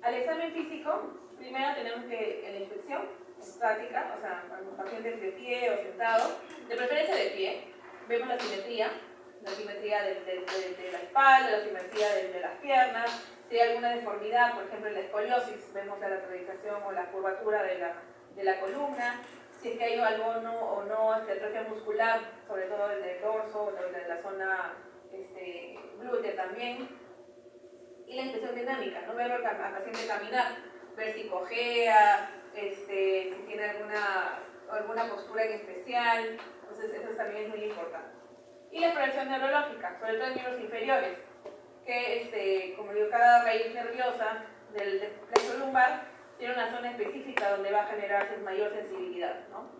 Al examen físico, primero tenemos que en la inspección estática, o sea, cuando el paciente es de pie o sentado, de preferencia de pie, vemos la simetría de la espalda, la simetría de las piernas, si hay alguna deformidad, por ejemplo en la escoliosis, vemos la lateralización o la curvatura de la columna, si es que hay algo o no atrofia muscular, sobre todo del dorso o de la zona glútea también, y la inspección dinámica, ¿no? Ver al paciente caminar, ver si cojea, si tiene alguna postura en especial, entonces eso también es muy importante. Y la exploración neurológica, sobre todo en miembros inferiores, que como digo, cada raíz nerviosa del plexo lumbar tiene una zona específica donde va a generarse mayor sensibilidad, ¿no?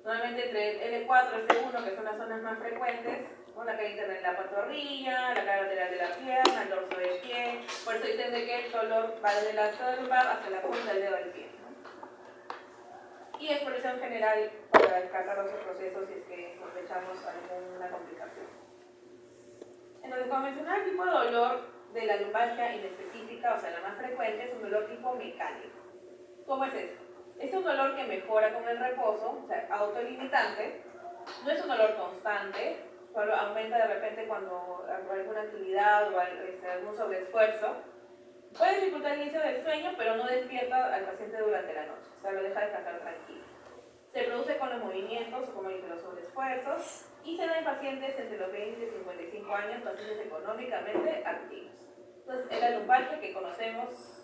Normalmente entre el L4 y L1, que son las zonas más frecuentes, ¿no? La cara interna de la pantorrilla, la cara lateral de la pierna, el dorso del pie. Por eso dicen de que el dolor va desde la lumbar hasta la punta del dedo del pie, ¿no? Y exploración general para descartar otros procesos si es que sospechamos alguna complicación. Entonces, como mencionaba, el tipo de dolor de la lumbalgia inespecífica, o sea, la más frecuente, es un dolor tipo mecánico. ¿Cómo es esto? Es un dolor que mejora con el reposo, o sea, autolimitante, no es un dolor constante, solo aumenta de repente cuando hay alguna actividad o algún sobreesfuerzo. Puede dificultar el inicio del sueño, pero no despierta al paciente durante la noche, o sea, lo deja descansar tranquilo. Se produce con los movimientos, como dije, los sobreesfuerzos, y se da en pacientes entre los 20 y 55 años, pacientes económicamente activos. Entonces, es la lumbalgia que conocemos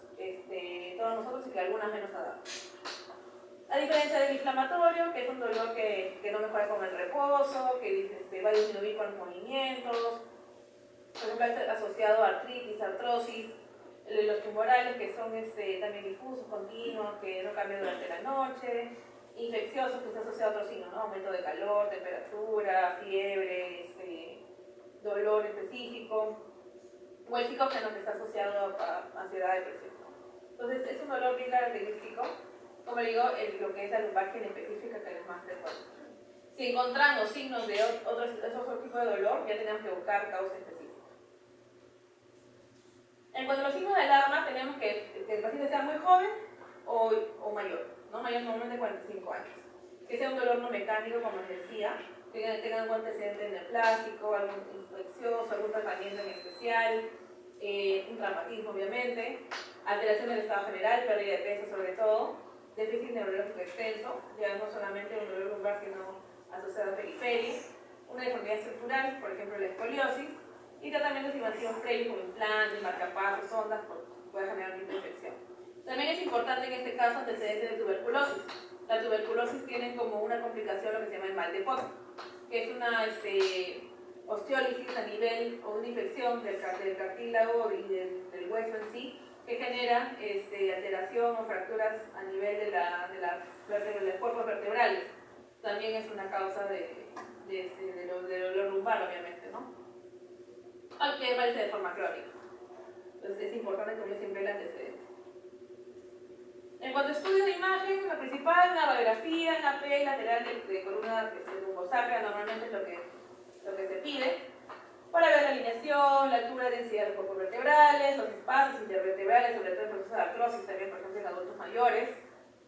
todos nosotros y que algunas menos adaptan. A diferencia del inflamatorio, que es un dolor que no mejora con el reposo, que va a disminuir con los movimientos, por ejemplo, es asociado a artritis, artrosis, los tumorales que son también difusos, continuos, que no cambian durante la noche, infecciosos que está asociado a otros signos, ¿no? Aumento de calor, temperatura, fiebre, dolor específico, o el psicógeno que está asociado a ansiedad, depresión. Entonces es un dolor bien característico, como digo, lo que es la lumbalgia específica que es más frecuente. Si encontramos signos de otro tipo de dolor, ya tenemos que buscar causa específica. En cuanto a los signos de alarma, tenemos que el paciente sea muy joven o mayor, ¿no? Mayor normalmente de 45 años. Que sea un dolor no mecánico, como les decía, que tenga algún antecedente neoplásico, algún infeccioso, algún tratamiento en especial, un traumatismo obviamente, alteración del estado general, pérdida de peso sobre todo, déficit neurológico extenso, ya no solamente un dolor lumbar sino asociado a periferia, una deformidad estructural, por ejemplo la escoliosis, y tratamientos invasivos previos como implantes, marcapasos, sondas, puede generar tipo de infección. También es importante en este caso antecedentes de tuberculosis. La tuberculosis tiene como una complicación lo que se llama el mal de Pot, que es una osteólisis a nivel o una infección del cartílago y del hueso en sí, que genera alteración o fracturas a nivel de los cuerpos vertebrales. También es una causa de dolor lumbar, obviamente, ¿no? Aunque parece de forma crónica. Entonces es importante que uno siempre el antecedente. En cuanto a estudios de imagen, lo principal es una radiografía, una P lateral de columna lumbosacra, normalmente es lo que se pide, para ver la alineación, la altura y densidad de los cuerpos vertebrales, los espacios intervertebrales, sobre todo en procesos de artrosis, también por ejemplo en adultos mayores,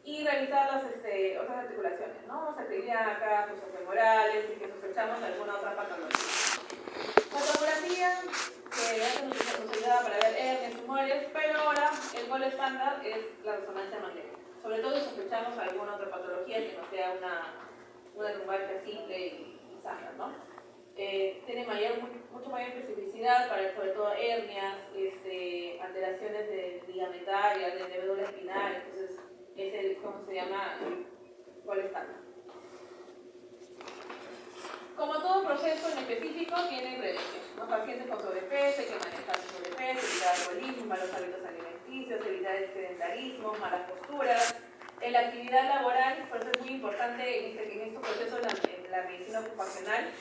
y revisar las otras articulaciones, ¿no? Sacroiliacas, femorales, y que sospechamos alguna otra patología. La tomografía, que antes nos ayudaba para ver hernias, tumores, pero ahora el gol estándar es la resonancia magnética. Sobre todo si sospechamos alguna otra patología que no sea una lumbalgia simple y sana, ¿no? Tiene mucho mayor especificidad para sobre todo hernias, alteraciones ligamentarias, de médula espinal, entonces es ¿cómo se llama? gol estándar. Como todo proceso en específico, tiene prevención. Los pacientes con sobrepeso, hay que manejar el sobrepeso, evitar alcoholismo, malos hábitos alimenticios, evitar el sedentarismo, malas posturas. En la actividad laboral, por eso es muy importante en estos procesos en la medicina ocupacional,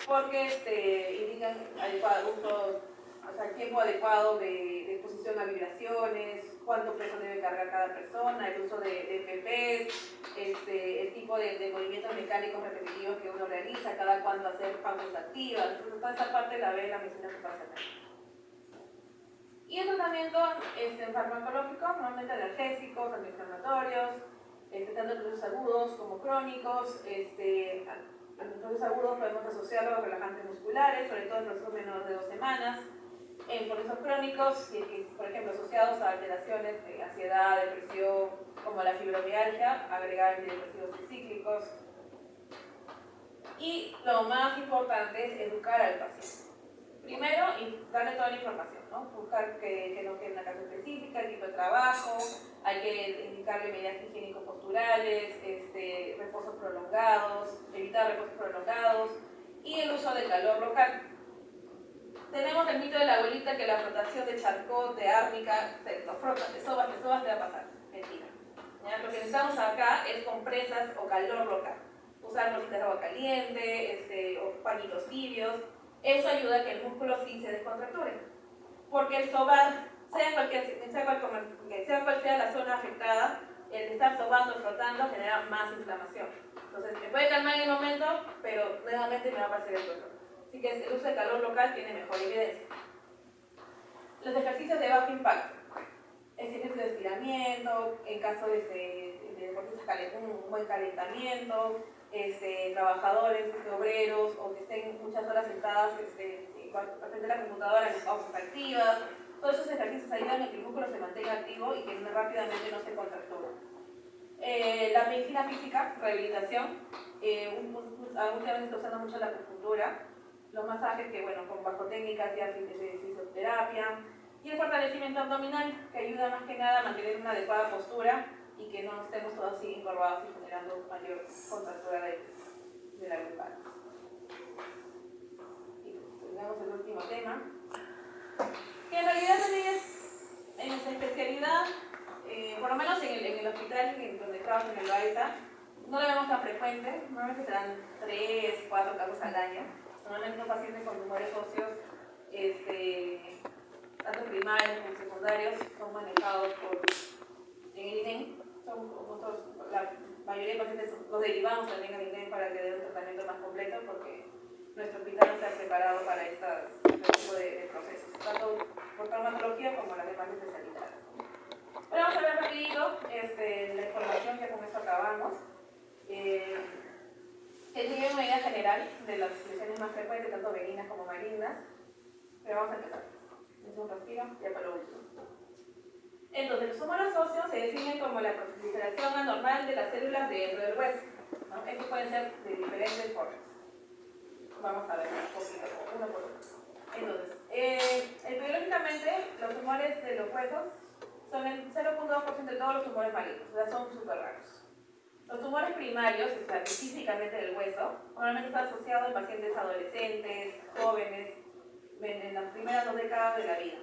porque indican adecuado uso, o sea, tiempo adecuado de exposición a vibraciones, cuánto peso debe cargar cada persona, el uso de PPs, el tipo de movimientos mecánicos repetitivos que uno realiza, cada cuándo hacer pausas activas. Entonces, toda esa parte la ve la medicina ocupacional. Y el tratamiento farmacológico, normalmente analgésicos, antiinflamatorios, tanto procesos agudos como crónicos. En los procesos agudos podemos asociarlos a relajantes musculares, sobre todo en procesos menores de 2 semanas. En procesos crónicos, por ejemplo, asociados a alteraciones de ansiedad, depresión, como la fibromialgia, agregar antidepresivos cíclicos. Y lo más importante es educar al paciente. Primero, darle toda la información, ¿no? Buscar que no quede una casa específica, el tipo de trabajo, hay que indicarle medidas higiénico-posturales, reposos prolongados, evitar reposos prolongados y el uso de calor local. Tenemos el mito de la abuelita que la frotación de charcot, de árnica, te lo frotas, te sobas te va a pasar. Mentira. ¿Ya? Lo que necesitamos acá es compresas o calor local. Usar bolsitas de agua caliente, o pañitos tibios. Eso ayuda a que el músculo sí se descontracture. Porque el sobar, sea cual sea la zona afectada, el estar sobando o frotando genera más inflamación. Entonces, me puede calmar en el momento, pero nuevamente me va a aparecer el dolor. Así que el uso de calor local tiene mejor evidencia. Los ejercicios de bajo impacto. Ejercicios de estiramiento, en caso de deportistas, un buen calentamiento, trabajadores, obreros, o que estén muchas horas sentadas frente a la computadora en pausas activas. Todos esos ejercicios ayudan a que el músculo se mantenga activo y que rápidamente no se contracture. La medicina física, rehabilitación, últimamente se está usando mucho la acupuntura, los masajes que, bueno, con bajo técnicas ya de fisioterapia, y el fortalecimiento abdominal, que ayuda más que nada a mantener una adecuada postura y que no estemos todos así encorvados y generando mayor contractura de la lumbar. Y terminamos el último tema, que en realidad es en nuestra especialidad, por lo menos en el hospital donde trabajo en el Loaiza, no lo vemos tan frecuente, normalmente se dan 3, 4 casos al año. Normalmente los pacientes con tumores óseos, tanto primarios como secundarios, son manejados en el INEM. La mayoría de pacientes los derivamos también al INEM para que den un tratamiento más completo, porque nuestro hospital no está preparado para este tipo de procesos, tanto por traumatología como las demás especialidades. Bueno, vamos a ver rapidito la información que con esto acabamos. Les doy una idea general de las lesiones más frecuentes, tanto benignas como malignas. Pero vamos a empezar. Es un respiro, ya para lo último. Entonces, los tumores óseos se definen como la proliferación anormal de las células dentro del hueso, ¿no? Estos pueden ser de diferentes formas. Vamos a ver un poquito, uno por uno. Entonces, epidemiológicamente, los tumores de los huesos son el 0.2% de todos los tumores malignos, o sea, son súper raros. Los tumores primarios, o sea, específicamente del hueso, normalmente están asociados en pacientes adolescentes, jóvenes, en las primeras 2 décadas de la vida.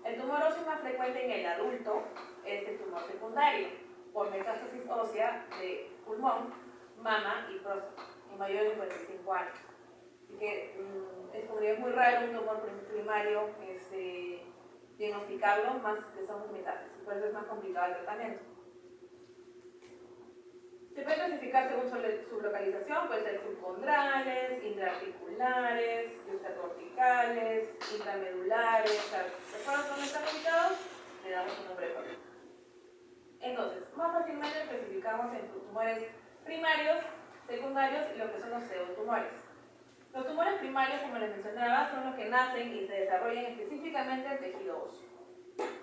El tumor óseo más frecuente en el adulto es el tumor secundario, por metástasis ósea de pulmón, mama y próstata, en mayores de 45 años. Así que es muy raro un tumor primario diagnosticarlo, más que son metástasis, por eso es más complicado el tratamiento. Se puede clasificar según su localización, puede ser subcondrales, intraarticulares, intercorticales, intramedulares. O sea, de acuerdo a dónde están ubicados, le damos un nombre correcto. Entonces, más fácilmente clasificamos en tumores primarios, secundarios y lo que son los pseudotumores. Los tumores primarios, como les mencionaba, son los que nacen y se desarrollan específicamente en tejido óseo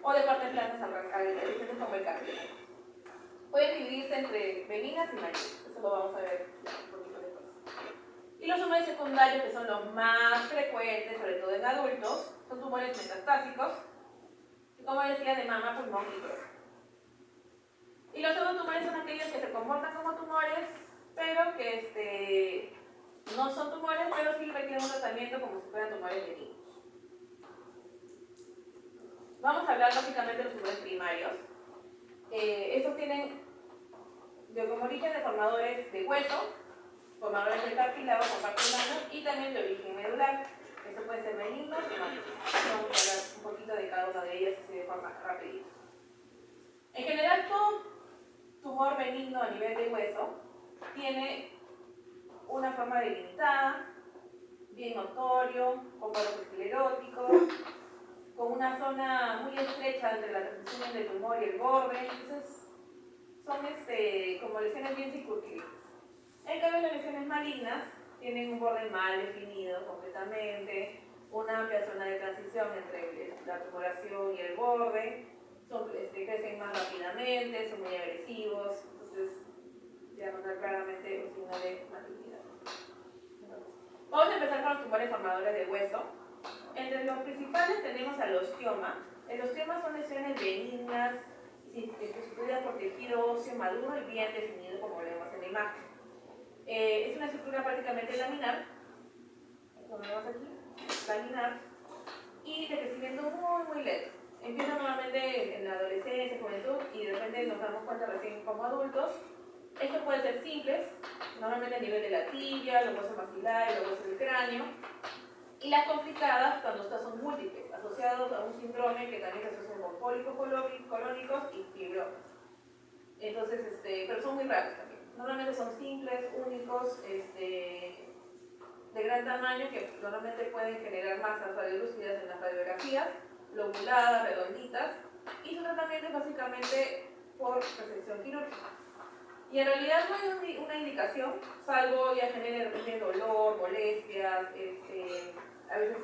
o de partes blandas al como el cartílago. Pueden dividirse entre benignas y malignas, eso lo vamos a ver un poquito después. Y los tumores secundarios, que son los más frecuentes, sobre todo en adultos, son tumores metastásicos, como decía, de mama, pulmón y próstata. Y los pseudotumores son aquellos que se comportan como tumores, pero que no son tumores, pero sí requieren un tratamiento como si fueran tumores benignos. Vamos a hablar básicamente de los tumores primarios. Estos tienen como origen deformadores de hueso, formadores del cartílago con parte humana y también de origen medular. Esto puede ser benigno y maligno. Vamos a hablar un poquito de cada una de ellas así de forma rapidita. En general, todo tumor benigno a nivel de hueso tiene una forma delimitada, bien notorio, con poros escleróticos, con una zona muy estrecha entre la transición del tumor y el borde. Entonces, son como lesiones bien circunscritas. En cambio, las lesiones malignas tienen un borde mal definido completamente, una amplia zona de transición entre la tumoración y el borde, crecen más rápidamente, son muy agresivos, entonces ya notar claramente un signo de malignidad. Vamos a empezar con los tumores formadores de hueso. Entre los principales tenemos al osteoma. El osteoma son lesiones benignas, constituidas por tejido óseo maduro y bien definido, como vemos en la imagen. Es una estructura prácticamente laminar, como vemos aquí, laminar, y de crecimiento muy lento. Empieza normalmente en la adolescencia, juventud, y de repente nos damos cuenta recién como adultos. Estos pueden ser simples, normalmente a nivel de la tibia, los huesos maxilares, los huesos del cráneo, y las complicadas cuando estas son múltiples, asociados a un síndrome que también se asocia con pólipos colónicos y fibromas. Entonces, pero son muy raros también. Normalmente son simples, únicos, de gran tamaño, que normalmente pueden generar masas radiolúcidas en las radiografías, lobuladas, redonditas, y su tratamiento es básicamente por resección quirúrgica. Y en realidad no hay una indicación, salvo ya genere de repente dolor, molestias, a veces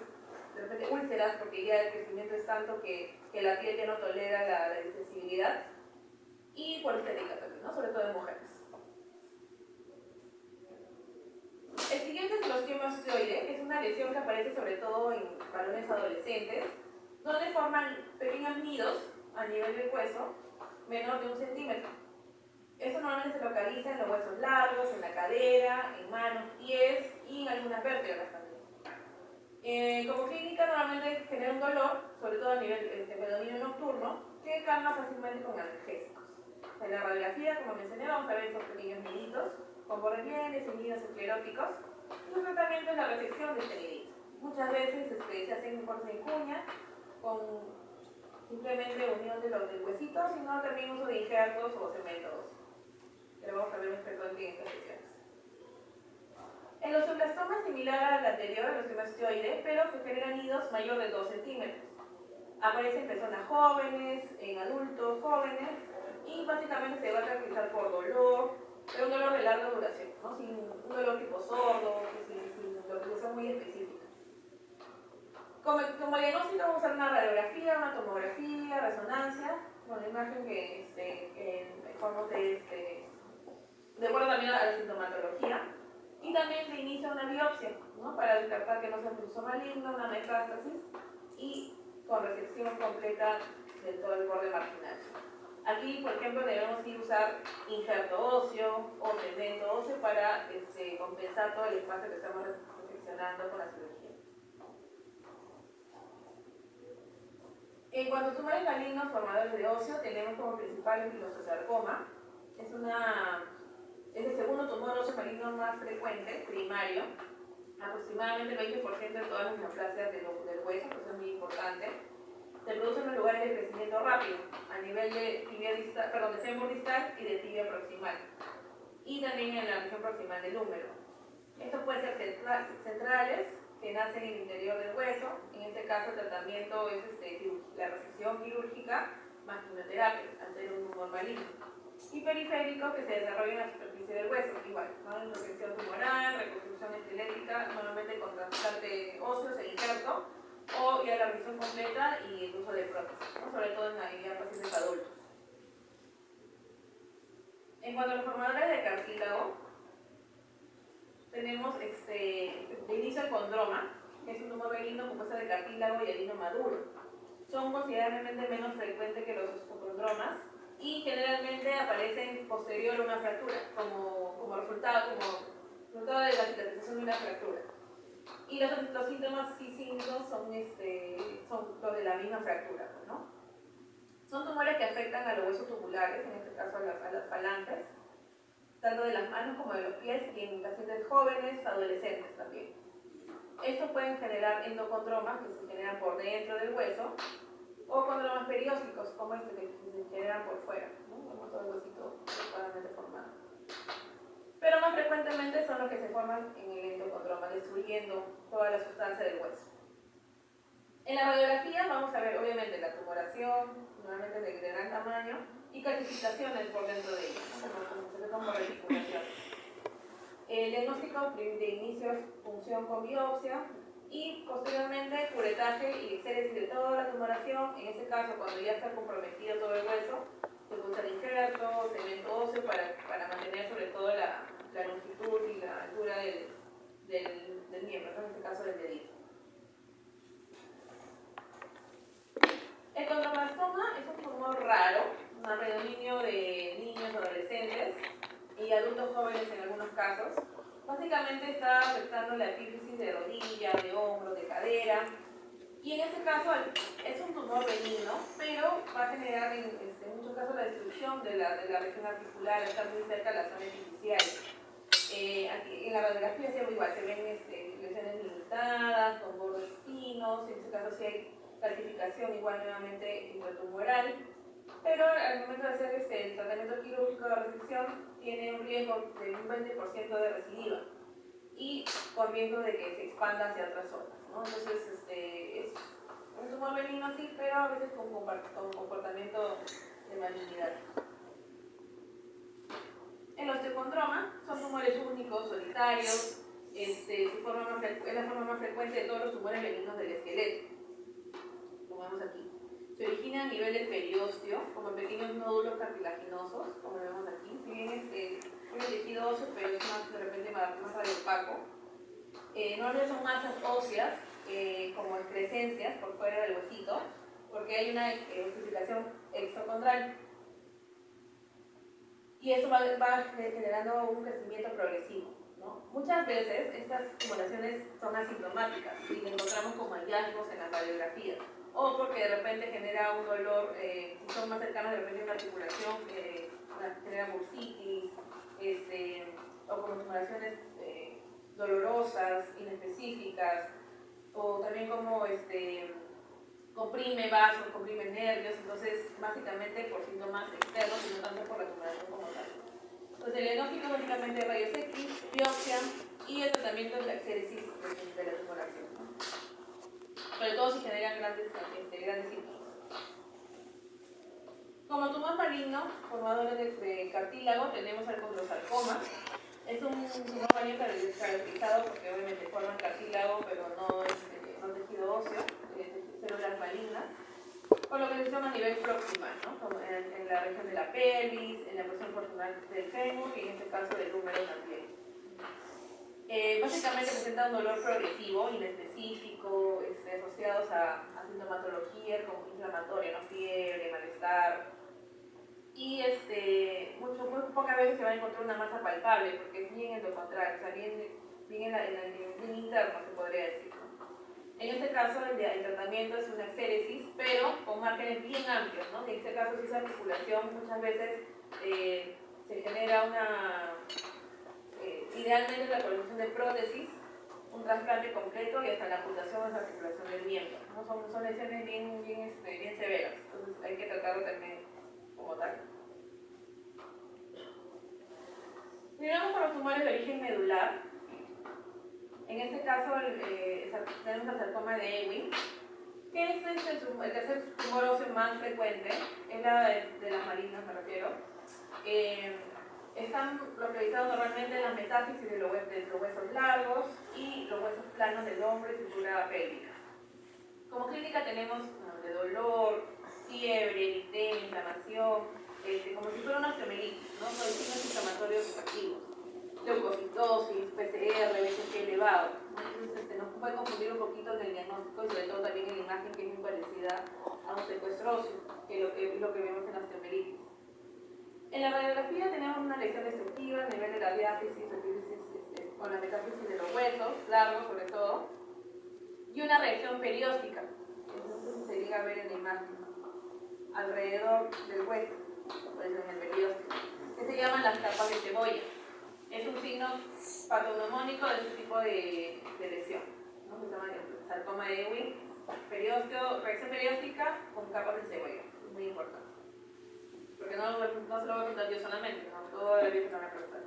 de repente úlceras, porque ya el crecimiento es tanto que la piel ya no tolera la insensibilidad, y por estética también, ¿no? Sobre todo en mujeres. El siguiente es el osteoma osteoide, que es una lesión que aparece sobre todo en varones adolescentes, donde forman pequeños nidos a nivel del hueso menor de 1 centímetro. Esto normalmente se localiza en los huesos largos, en la cadera, en manos, pies y en algunas vértebras también. Como clínica normalmente genera un dolor, sobre todo a nivel de predominio nocturno, que calma fácilmente con analgésicos. En la radiografía, como mencioné, vamos a ver estos pequeños niditos con bordes bien definidos escleróticos. Y el tratamiento es la resección de este nidito. Muchas veces se hacen cortes en cuña con simplemente unión del huesito, sino también uso de injertos o cementos. Pero vamos a ver un frecuente en estas sesiones. El osteoblastoma es similar al anterior, al osteoma osteoide, pero se generan nidos mayor de 2 centímetros. Aparece en personas jóvenes, en adultos jóvenes, y básicamente se va a caracterizar por dolor, pero un dolor de larga duración, ¿no? Sin un dolor tipo sordo, sin localización muy específica. Como diagnóstico vamos a usar una radiografía, una tomografía, resonancia, con la imagen que informamos de acuerdo también a la sintomatología, y también se inicia una biopsia, ¿no? Para descartar que no sea un pulso maligno, una metástasis, y con resección completa de todo el borde marginal. Aquí, por ejemplo, debemos usar injerto óseo o cemento óseo para compensar todo el espacio que estamos reseccionando con la cirugía. En cuanto a tumores malignos formadores de óseo, tenemos como principal el glioblastoma. Es el segundo tumor óseo maligno más frecuente, primario. Aproximadamente el 20% de todas las neoplasias del hueso, que es muy importante. Se produce en los lugares de crecimiento rápido, a nivel de tibia distal, perdón, de fémur distal y de tibia proximal. Y también en la región proximal del húmero. Estos pueden ser centrales, que nacen en el interior del hueso. En este caso el tratamiento es la resección quirúrgica más quimioterapia, al ser un tumor maligno. Y periféricos, que se desarrollan en la superficie del hueso, igual, ¿no? Infección tumoral, reconstrucción esquelética, normalmente con trasplante óseo e injerto, o ya la revisión completa y el uso de prótesis, ¿no? Sobre todo en pacientes adultos. En cuanto a los formadores de cartílago, tenemos de inicio el condroma, que es un tumor benigno compuesto de cartílago y adeno maduro. Son considerablemente menos frecuentes que los osteocondromas y generalmente aparecen posterior a una fractura, como resultado de la cicatrización de una fractura. Y los síntomas físicos son los de la misma fractura, ¿no? Son tumores que afectan a los huesos tumulares, en este caso a las falanges, tanto de las manos como de los pies, y en pacientes jóvenes, adolescentes también. Estos pueden generar endocondromas que se generan por dentro del hueso, o condromas periósticos, como este que se generan por fuera, ¿no? Como todo el huesito adecuadamente formado. Pero más frecuentemente son los que se forman en el endocondroma, destruyendo toda la sustancia del hueso. En la radiografía vamos a ver obviamente la tumoración, normalmente de gran tamaño, y calcificaciones por dentro de ella, ¿no? Se ve como reticulación. El diagnóstico de inicio es punción con biopsia y posteriormente curetaje y exéresis de toda la tumoración. En este caso, cuando ya está comprometido todo el hueso, se usa el injerto, cemento óseo para mantener sobre todo la longitud y la altura del miembro, ¿no? En este caso del dedito. El condroblastoma es un tumor raro, un predominio de niños, adolescentes y adultos jóvenes en algunos casos. Básicamente está afectando la epífisis de rodilla, de hombro, de cadera. Y en este caso es un tumor benigno, pero va a generar en muchos casos la destrucción de la región articular, está muy cerca de la zona epifisial. Aquí en la radiografía se ve igual, se ven lesiones limitadas, con bordes finos, en este caso sí hay calcificación igual nuevamente intratumoral, pero al momento de hacer el tratamiento quirúrgico de resección tiene un riesgo de un 20% de recidiva y con riesgo de que se expanda hacia otras zonas, ¿no? Entonces es un tumor benigno sí, pero a veces con comportamiento de malignidad. El osteocondroma son tumores únicos, solitarios, es la forma más frecuente de todos los tumores benignos del esqueleto, como vemos aquí. Se origina a nivel del periósteo, como pequeños nódulos cartilaginosos, como vemos aquí. Si bien es tejido óseo, pero es más, de repente más radiopaco. Normalmente son masas óseas, como excrescencias por fuera del huesito, porque hay una ossificación exocondral. Y eso va generando un crecimiento progresivo, ¿no? Muchas veces estas tumoraciones son asintomáticas y las encontramos como hallazgos en la radiografía, o porque de repente genera un dolor, si son más cercanos de repente una articulación, genera bursitis, o como tumoraciones dolorosas, inespecíficas, o también como comprime vasos, comprime nervios, entonces básicamente por síntomas externos y no tanto por la tumoración como tal. Entonces el diagnóstico es básicamente rayos X, biopsia y el tratamiento es la exéresis de la tumoración, ¿no? Sobre todo si generan grandes síntomas. Como tumor maligno, formador de cartílago, tenemos el condrosarcoma. Es un tumor maligno caracterizado porque obviamente forman cartílago, pero no tejido óseo, células malignas, por lo que se llama a nivel proximal, ¿no? Como en la región de la pelvis, en la porción portal del fémur y en este caso del húmero también. Básicamente presenta un dolor progresivo, inespecífico, asociados a sintomatología como inflamatoria, ¿no? Fiebre, malestar. Y muy pocas veces se va a encontrar una masa palpable porque es bien endocondral, o sea, bien interno se podría decir, ¿no? En este caso el tratamiento es una exéresis, pero con márgenes bien amplios, ¿no? En este caso si esa articulación muchas veces se genera idealmente la producción de prótesis, un trasplante completo y hasta la amputación de esa articulación del miembro, ¿no? Son lesiones bien severas, entonces hay que tratarlo también como tal. Miramos con los tumores de origen medular. En este caso tenemos el sarcoma de Ewing, que es el tercer tumor óseo más frecuente, es la de las malignas me refiero. Están localizados normalmente en la metáfisis de los huesos largos y los huesos planos del hombro y cintura pélvica. Como clínica tenemos de dolor, fiebre, eritema, inflamación, como si fuera una osteomielitis, ¿no? Son signos inflamatorios activos. Leucocitosis, PCR, BCG elevado. Entonces nos puede confundir un poquito en el diagnóstico y sobre todo también en la imagen que es muy parecida a un secuestro óseo, que es lo que vemos en la osteomielitis. lesión destructiva a nivel de la diáfisis, con la metáfisis de los huesos, largos sobre todo, y una reacción perióstica. Entonces se llega a ver en la imagen, alrededor del hueso, pues en el perióstico, que se llaman las capas de cebolla. Es un signo patognomónico de este tipo de lesión, ¿no? Se llama sarcoma de Ewing, reacción perióstica con capas de cebolla, es muy importante. Porque no se lo voy a contar yo solamente, ¿no? Todo el se van a preguntar.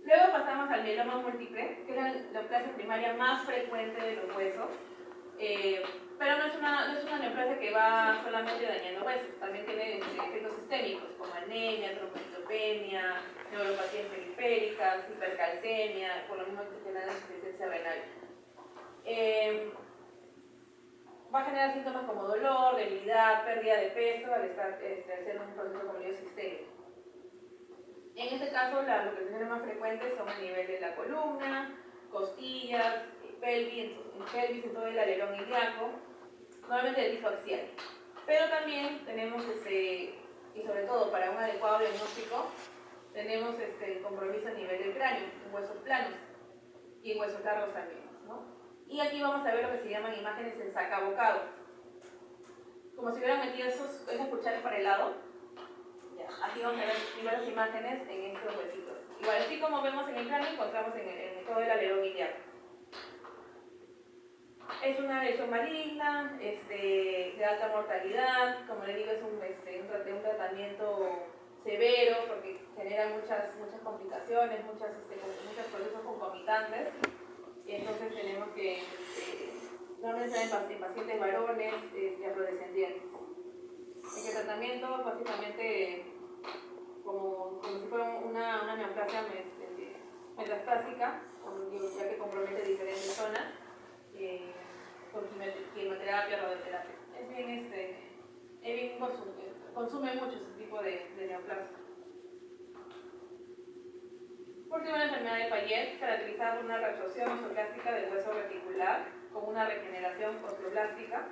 Luego pasamos al mieloma múltiple, que es la neoplasia primaria más frecuente de los huesos, pero no es una neoplasia que va solamente dañando huesos, también tiene efectos sistémicos como anemia, trombocitopenia, neuropatías periféricas, hipercalcemia, por lo mismo que tiene la insuficiencia renal. Va a generar síntomas como dolor, debilidad, pérdida de peso al estar haciendo un proceso como lío sistémico. En este caso, las localizaciones más frecuentes son a nivel de la columna, costillas, pelvis, en todo el alerón ilíaco, normalmente el disco axial. Pero también tenemos, y sobre todo para un adecuado diagnóstico, tenemos compromiso a nivel del cráneo, en huesos planos y en huesos largos también, ¿no? Y aquí vamos a ver lo que se llaman imágenes en sacabocado. Como si hubieran metido esas cucharas para el lado. Ya, aquí vamos a ver diversas imágenes en estos huesitos. Igual, así como vemos en el cráneo, encontramos en todo el alerón ilíaco. Es una lesión maligna, de alta mortalidad, como les digo, es un tratamiento severo porque genera muchas complicaciones, muchos procesos concomitantes. Y entonces tenemos que, normalmente en pacientes varones y afrodescendientes. En el tratamiento, básicamente, como si fuera una neoplasia metastásica, ya que compromete diferentes zonas, con quimioterapia, radioterapia. Consume mucho ese tipo de neoplasia. Por último, la enfermedad de Payet, caracterizada por una reabsorción osteoclástica del hueso reticular con una regeneración osteoblástica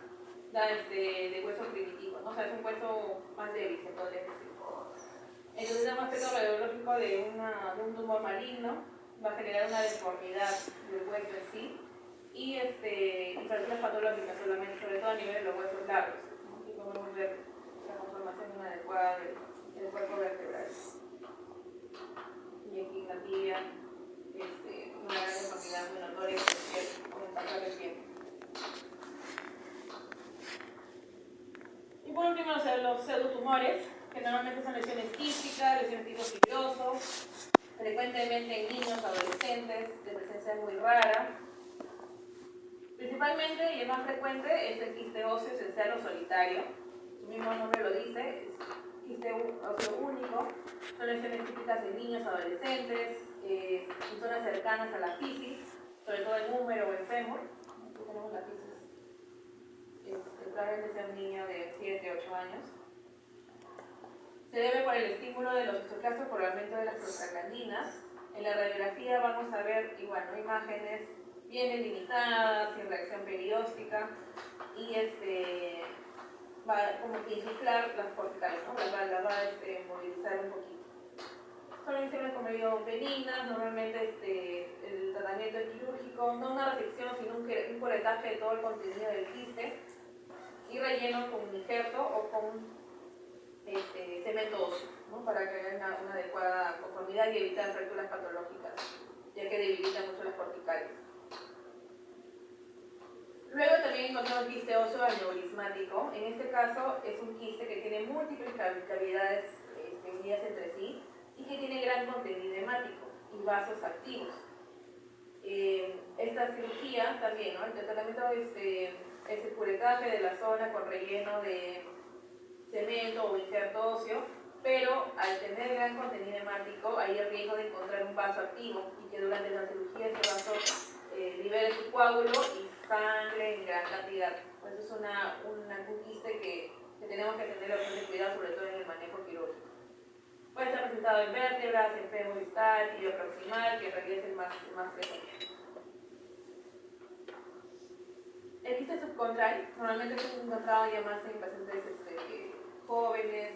de hueso primitivo, ¿no? O sea, es un hueso más débil, se podría decir. Entonces, el aspecto radiológico de un tumor maligno va a generar una deformidad del hueso en sí y fracturas patológicas solamente, sobre todo a nivel de los huesos largos. Aquí podemos ver la conformación inadecuada del cuerpo vertebral. Y aquí en la tibia, una gran deformidad muy notoria con el pasar del tiempo. Y por último, los pseudotumores, que normalmente son lesiones quísticas, lesiones tipo fibroso, frecuentemente en niños, adolescentes, de presencia muy rara. Principalmente, y el más frecuente, es el quiste óseo esencial o solitario. Su mismo nombre lo dice, es quiste óseo único. Son lesiones típicas en niños, adolescentes, en zonas cercanas a la fisis, sobre todo en húmero o en fémur. Aquí tenemos la fisis. Probablemente sea un niño de 7, 8 años. Se debe por el estímulo de los osteoclastos por el aumento de las prostaglandinas. En la radiografía vamos a ver igual, ¿no? Imágenes bien delimitadas, sin reacción perióstica y va como que inflar las corticales, ¿no? Las va a movilizar un poquito. Son lesiones, como digo, benignas, normalmente el tratamiento es quirúrgico, no una resección, sino un curetaje de todo el contenido del quiste y relleno con un injerto o con cemento óseo, ¿no? Para que haya una adecuada conformidad y evitar fracturas patológicas, ya que debilitan mucho las corticales. Luego también encontramos quiste óseo aneurismático. En este caso es un quiste que tiene múltiples cavidades unidas entre sí y que tiene gran contenido hemático y vasos activos. Esta cirugía también, ¿no? El tratamiento es el curetaje de la zona con relleno de cemento o injerto óseo, pero al tener gran contenido hemático hay el riesgo de encontrar un vaso activo y que durante la cirugía ese vaso libere su coágulo y sangre en gran cantidad. Pues es un quiste que tenemos que tener bastante cuidado, sobre todo en el manejo quirúrgico. Puede estar presentado en vértebras, en fémur distal, tibio proximal, que en realidad es el más frecuente. El quiste subcontral normalmente es encontrado ya más en pacientes jóvenes,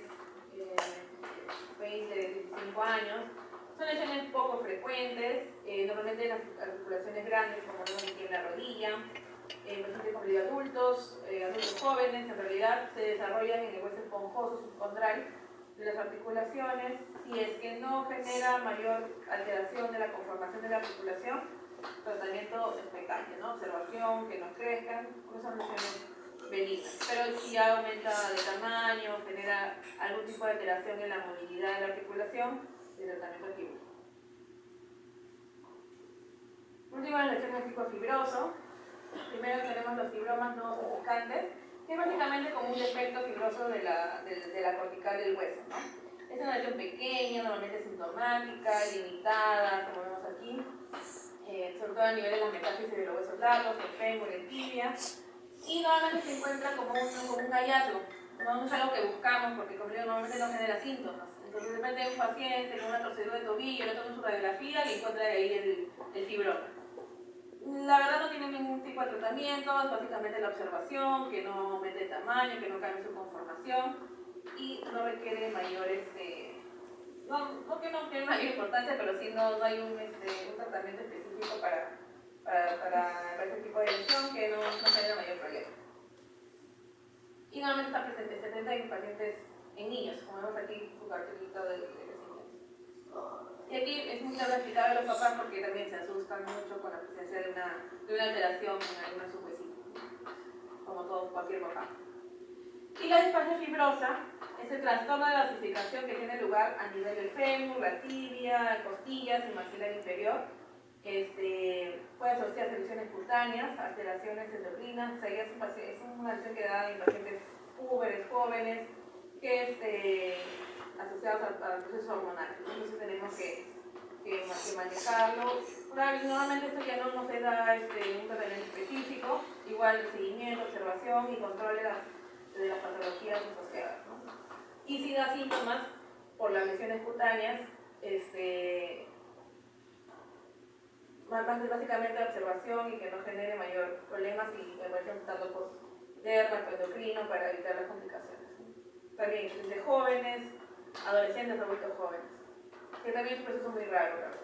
5 años. Son lesiones poco frecuentes, normalmente en las articulaciones grandes, como vemos aquí en la rodilla, pacientes con vida adultos, adultos jóvenes, en realidad se desarrollan en el hueso esponjoso subcondral de las articulaciones. Si es que no genera mayor alteración de la conformación de la articulación, tratamiento expectante, ¿no? Observación, que no crezcan, porque son lesiones benignas. Pero si ya aumenta de tamaño, genera algún tipo de alteración en la movilidad de la articulación, el tratamiento quirúrgico. Últimas lesiones de tipo fibroso. Primero tenemos los fibromas no sofocantes, que es básicamente como un defecto fibroso de la cortical del hueso, ¿no? Es una lesión pequeña, normalmente sintomática, limitada, como vemos aquí, sobre todo a nivel de las metáfisis de los huesos largos, el fémur, el tibia, y normalmente se encuentra como un hallazgo. No es algo que buscamos porque, como digo, normalmente no genera síntomas. Entonces, de repente hay un paciente con una torcedura de tobillo, le toma su radiografía y encuentra ahí el fibroma. La verdad no tiene ningún tipo de tratamiento, es básicamente la observación, que no aumente de tamaño, que no cambie su conformación y no requiere mayores, no que no tiene mayor importancia, pero sí no hay un tratamiento específico para este tipo de lesión que no genera mayor problema. Y normalmente está presente 70 en pacientes, en niños, como vemos aquí su cartelito de crecimiento. Y aquí es muy claro explicar a los papás porque también se asustan mucho con la presencia de una alteración en alguna subvesícula, como cualquier papá. Y la displasia fibrosa es el trastorno de la osificación que tiene lugar a nivel del fémur, la tibia, costillas y maxilar inferior. Puede asociarse a lesiones cutáneas, alteraciones endocrinas, o sea, es una lesión que da en pacientes púberes, jóvenes, que asociados al proceso hormonal. Entonces tenemos que manejarlo. Normalmente esto ya no se da un tratamiento específico, igual el seguimiento, observación y control de las patologías asociadas, ¿no? Y si da síntomas por las lesiones cutáneas, básicamente observación y que no genere mayor problemas y evaluación tanto dermatoendocrino para evitar las complicaciones. También desde jóvenes, adolescentes, adultos jóvenes, que también es un proceso muy raro, ¿verdad?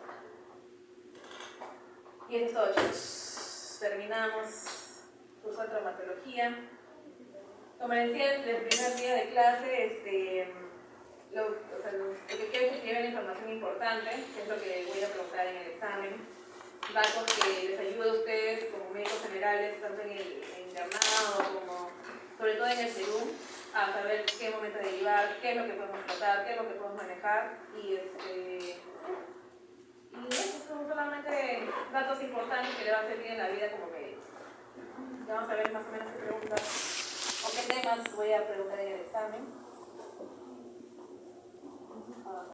Y eso es todo, chicos. Terminamos curso de traumatología. Como les decía, desde el primer día de clase, lo que quiero es que lleven información importante, que es lo que voy a preguntar en el examen. Datos que les ayude a ustedes como médicos generales, tanto en el internado como sobre todo en el Perú, a saber qué momento de derivar, qué es lo que podemos tratar, qué es lo que podemos manejar y esos son solamente datos importantes que le van a servir en la vida como médico. Vamos a ver más o menos qué preguntas o qué temas voy a preguntar en el examen.